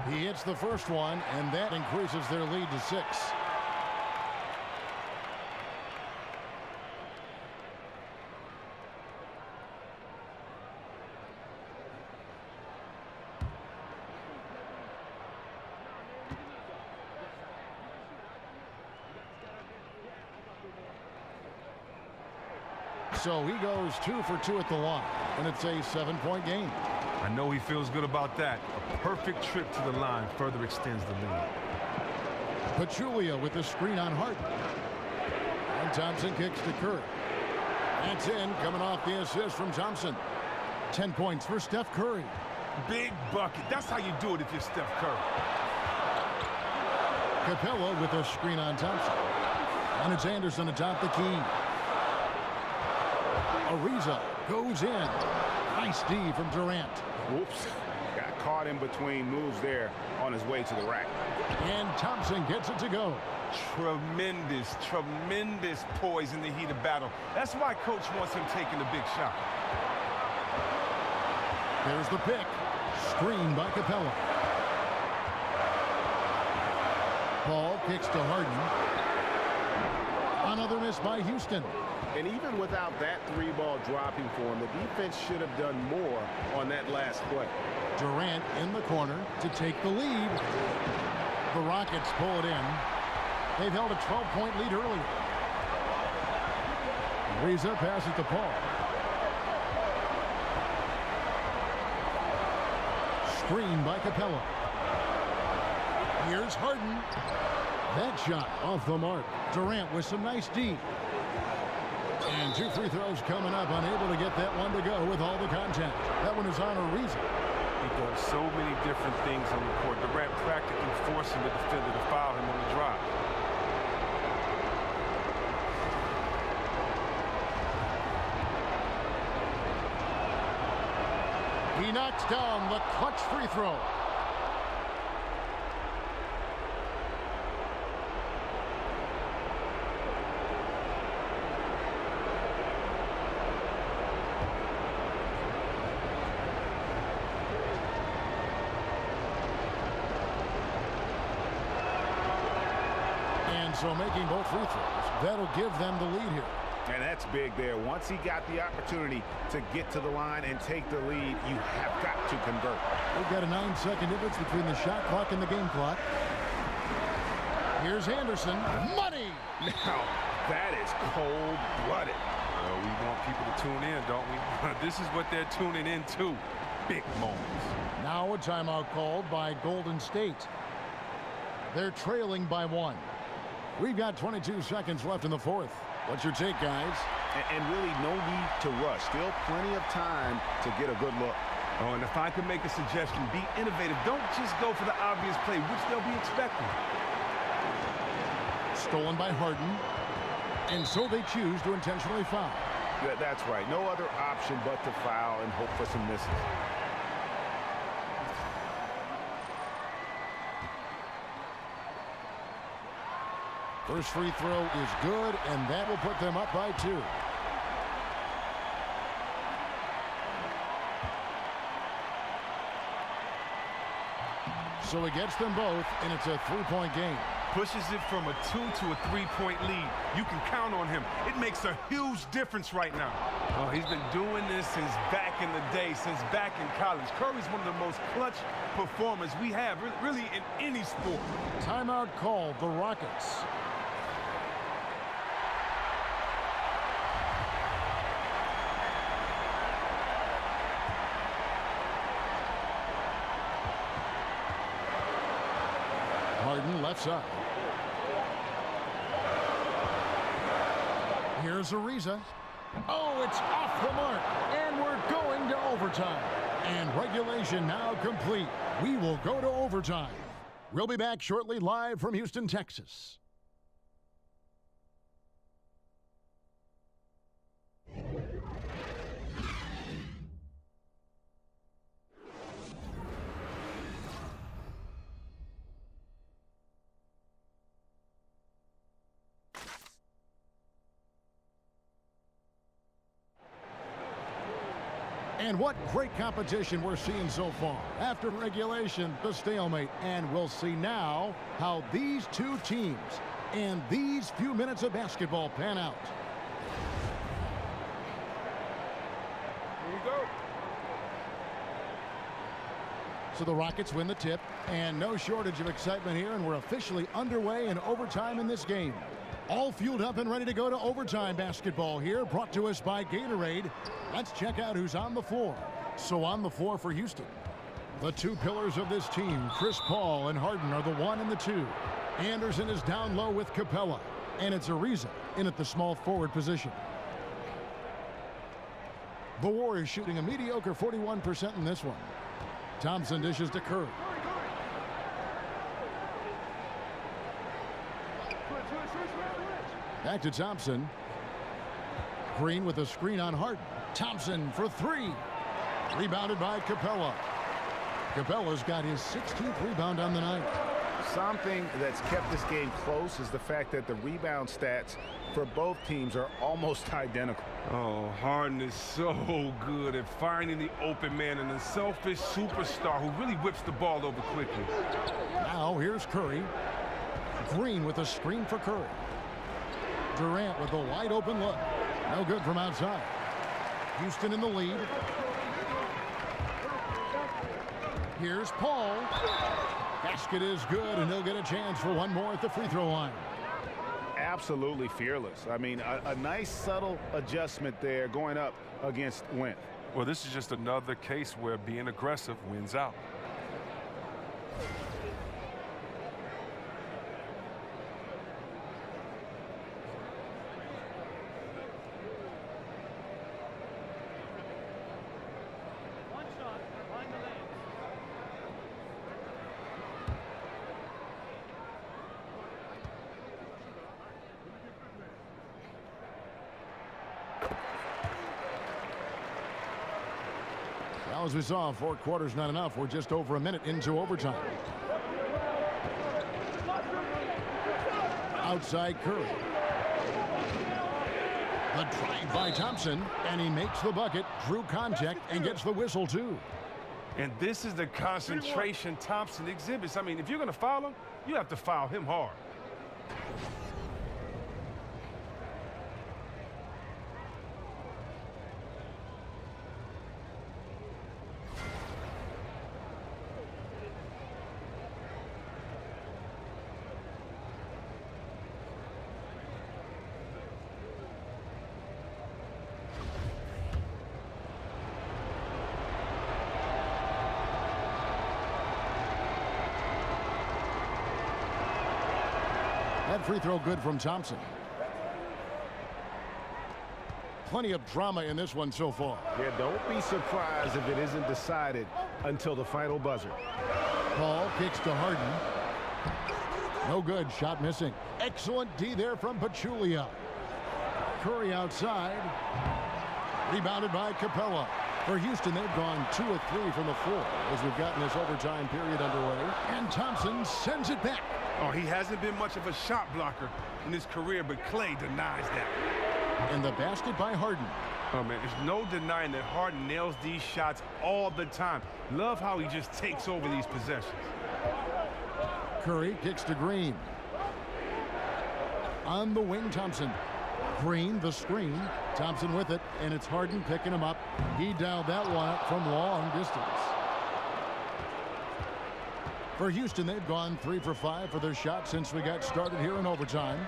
He hits the first one, and that increases their lead to 6. So he goes 2 for 2 at the line, and it's a 7-point game. I know he feels good about that. A perfect trip to the line further extends the lead. Pachulia with the screen on Harden. And Thompson kicks to Curry. That's in, coming off the assist from Thompson. 10 points for Steph Curry. Big bucket. That's how you do it if you're Steph Curry. Capella with a screen on Thompson. And it's Anderson atop the key. Ariza goes in. Nice D from Durant. Whoops. Got caught in between moves there on his way to the rack. And Thompson gets it to go. Tremendous, tremendous poise in the heat of battle. That's why coach wants him taking the big shot. There's the pick. Screen by Capella. Paul kicks to Harden. Another miss by Houston. And even without that 3-ball dropping for him, the defense should have done more on that last play. Durant in the corner to take the lead. The Rockets pull it in. They've held a 12-point lead earlier. Reza passes to Paul. Screen by Capella. Here's Harden. That shot off the mark. Durant with some nice D. And 2 free throws coming up, unable to get that one to go with all the contact. That one is on Ariza. He does so many different things on the court. Durant practically forcing the defender to foul him on the drive. He knocks down the clutch free throw. And so making both free throws, that'll give them the lead here. And that's big there. Once he got the opportunity to get to the line and take the lead, you have got to convert. We've got a 9-second difference between the shot clock and the game clock. Here's Anderson. Money! Now, that is cold-blooded. Well, we want people to tune in, don't we? This is what they're tuning into. Big moments. Now a timeout called by Golden State. They're trailing by 1. We've got 22 seconds left in the fourth. What's your take, guys? And really no need to rush. Still plenty of time to get a good look. Oh, and if I could make a suggestion, be innovative. Don't just go for the obvious play, which they'll be expecting. Stolen by Harden. And so they choose to intentionally foul. That's right. No other option but to foul and hope for some misses. First free throw is good, and that will put them up by 2. So he gets them both, and it's a 3-point game. Pushes it from a 2 to a 3-point lead. You can count on him. It makes a huge difference right now. Oh, he's been doing this since back in the day, since back in college. Curry's one of the most clutch performers we have, really in any sport. Timeout called, the Rockets. Harden left side. Here's Ariza. Oh, it's off the mark. And we're going to overtime. And regulation now complete. We will go to overtime. We'll be back shortly, live from Houston, Texas. And what great competition we're seeing so far. After regulation, the stalemate. And we'll see now how these two teams and these few minutes of basketball pan out. Here we go. So the Rockets win the tip, and no shortage of excitement here, and we're officially underway in overtime in this game. All fueled up and ready to go to overtime basketball here, brought to us by Gatorade. Let's check out who's on the floor. So on the floor for Houston, the two pillars of this team, Chris Paul and Harden, are the 1 and the 2. Anderson is down low with Capella, and it's Ariza in at the small forward position. The Warriors shooting a mediocre 41% in this one. Thompson dishes to Curry. Back to Thompson. Green with a screen on Harden. Thompson for 3. Rebounded by Capella. Capella's got his 16th rebound on the night. Something that's kept this game close is the fact that the rebound stats for both teams are almost identical. Oh, Harden is so good at finding the open man and a selfish superstar who really whips the ball over quickly. Now here's Curry. Green with a screen for Curry. Durant with a wide open look. No good from outside. Houston in the lead. Here's Paul. Basket is good, and he'll get a chance for one more at the free throw line. absolutely fearless. I mean, a nice subtle adjustment there going up against Wentz. Well, this is just another case where being aggressive wins out. Well, as we saw, 4 quarters not enough. We're just over a minute into overtime. Outside Curry. The drive by Thompson, and he makes the bucket, drew contact, and gets the whistle, too. And this is the concentration Thompson exhibits. I mean, if you're going to foul him, you have to foul him hard. That free throw good from Thompson. Plenty of drama in this one so far. Yeah, don't be surprised if it isn't decided until the final buzzer. Paul kicks to Harden. No good. Shot missing. Excellent D there from Pachulia. Curry outside. Rebounded by Capella. For Houston, they've gone 2 of 3 from the floor as we've gotten this overtime period underway. And Thompson sends it back. Oh, he hasn't been much of a shot blocker in his career, but Clay denies that. And the basket by Harden. Oh, man, there's no denying that Harden nails these shots all the time. Love how he just takes over these possessions. Curry kicks to Green. On the wing, Thompson. Green, the screen. Thompson with it, and it's Harden picking him up. He dialed that one up from long distance. For Houston, they've gone 3 for 5 for their shot since we got started here in overtime.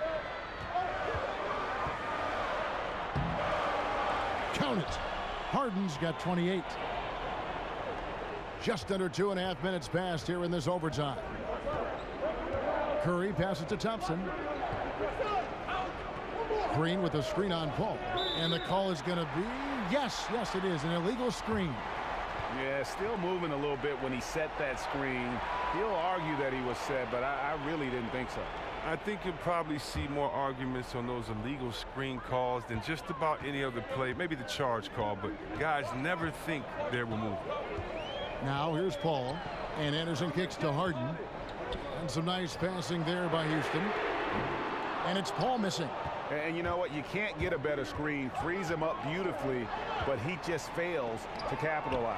Count it. Harden's got 28. Just under 2.5 minutes passed here in this overtime. Curry passes to Thompson. Green with a screen on Paul. And the call is going to be, yes, it is, an illegal screen. Yeah, still moving a little bit when he set that screen. He'll argue that he was set, but I really didn't think so. I think you'll probably see more arguments on those illegal screen calls than just about any other play. Maybe the charge call, but guys never think they're removed. Now here's Paul, and Anderson kicks to Harden. And some nice passing there by Houston. And it's Paul missing. And you know what? You can't get a better screen. Frees him up beautifully, but he just fails to capitalize.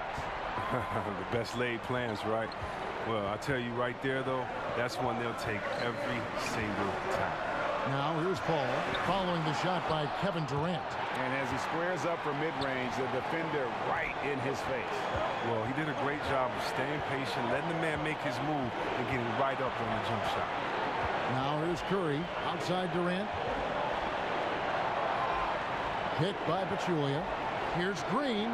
The best laid plans, right? Well, I tell you right there, though, that's one they'll take every single time. Now here's Paul following the shot by Kevin Durant. And as he squares up for mid-range, the defender right in his face. Well, he did a great job of staying patient, letting the man make his move, and getting right up on the jump shot. Now here's Curry outside Durant. Picked by Pachulia. Here's Green.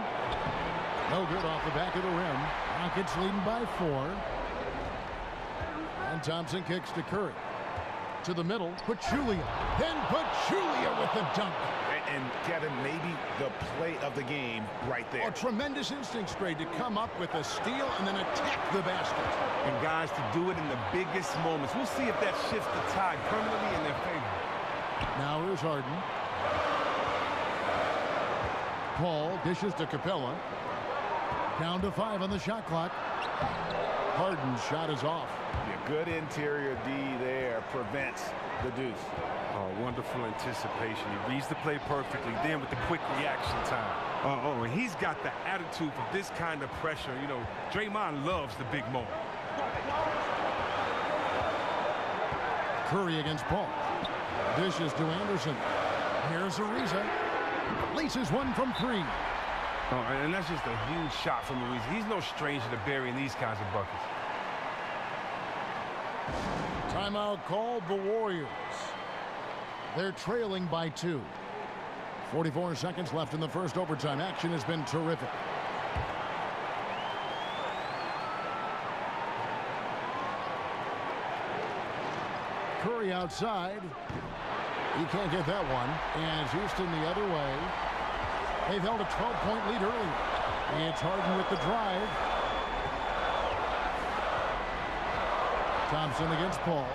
No good off the back of the rim. Rockets leading by 4. And Thompson kicks to Curry. To the middle, Pachulia. Then Pachulia with the dunk. And Kevin, maybe the play of the game right there. A tremendous instinct straight to come up with a steal and then attack the basket. And guys, to do it in the biggest moments. We'll see if that shifts the tide permanently in their favor. Now here's Harden. Paul dishes to Capella. Down to 5 on the shot clock. Harden's shot is off. Yeah, good interior D there prevents the deuce. Oh, wonderful anticipation. He reads the play perfectly. Then with the quick reaction time. And he's got the attitude for this kind of pressure. You know, Draymond loves the big moment. Curry against Paul. Dishes to Anderson. Here's Ariza. Laces one from 3. Oh, and that's just a huge shot from Ariza. He's no stranger to burying these kinds of buckets. Timeout called the Warriors. They're trailing by 2. 44 seconds left in the first overtime. Action has been terrific. Curry outside. He can't get that one. And Houston the other way. They've held a 12-point lead early. It's Harden with the drive. Thompson against Paul.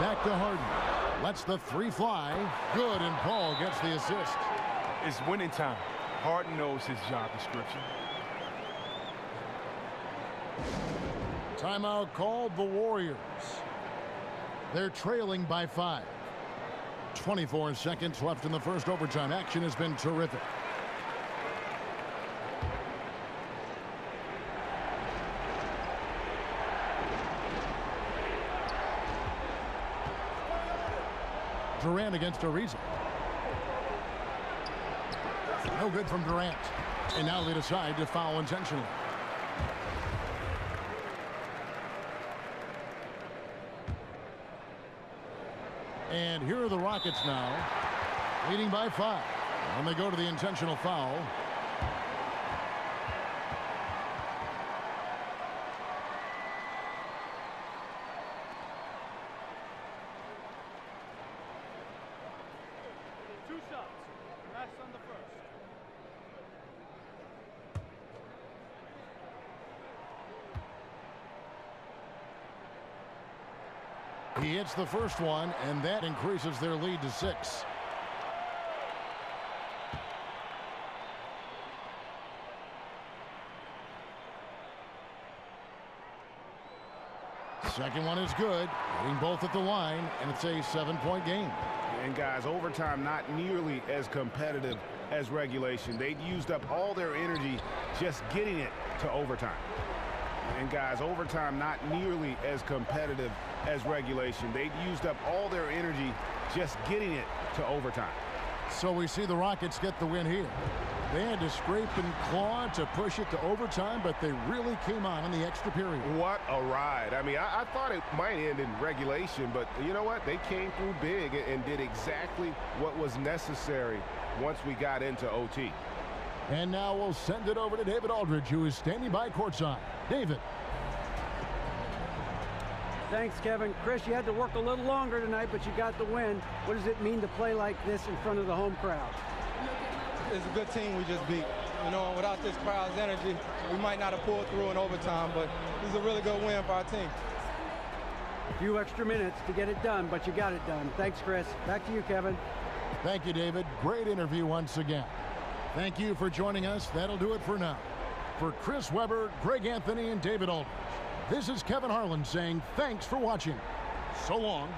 Back to Harden. Lets the 3 fly. Good, and Paul gets the assist. It's winning time. Harden knows his job description. Timeout called the Warriors. They're trailing by 5. 24 seconds left in the first overtime. Action has been terrific. Durant against Ariza. No good from Durant. And now they decide to foul intentionally. And here are the Rockets now, leading by 5. And they go to the intentional foul. He hits the first one, and that increases their lead to 6. Second one is good, hitting both at the line, and it's a 7-point game. And guys, overtime not nearly as competitive as regulation. They'd used up all their energy just getting it to overtime. And guys, overtime not nearly as competitive as regulation. They'd used up all their energy just getting it to overtime. So we see the Rockets get the win here. They had to scrape and claw to push it to overtime, but they really came on in the extra period. What a ride. I mean, I thought it might end in regulation, but you know what? They came through big and did exactly what was necessary once we got into OT. And now we'll send it over to David Aldridge, who is standing by courtside. David. Thanks, Kevin. Chris, you had to work a little longer tonight, but you got the win. What does it mean to play like this in front of the home crowd? It's a good team we just beat. You know, without this crowd's energy, we might not have pulled through in overtime, but this is a really good win for our team. A few extra minutes to get it done, but you got it done. Thanks, Chris. Back to you, Kevin. Thank you, David. Great interview once again. Thank you for joining us. That'll do it for now. For Chris Webber, Greg Anthony, and David Aldridge, this is Kevin Harlan saying thanks for watching. So long.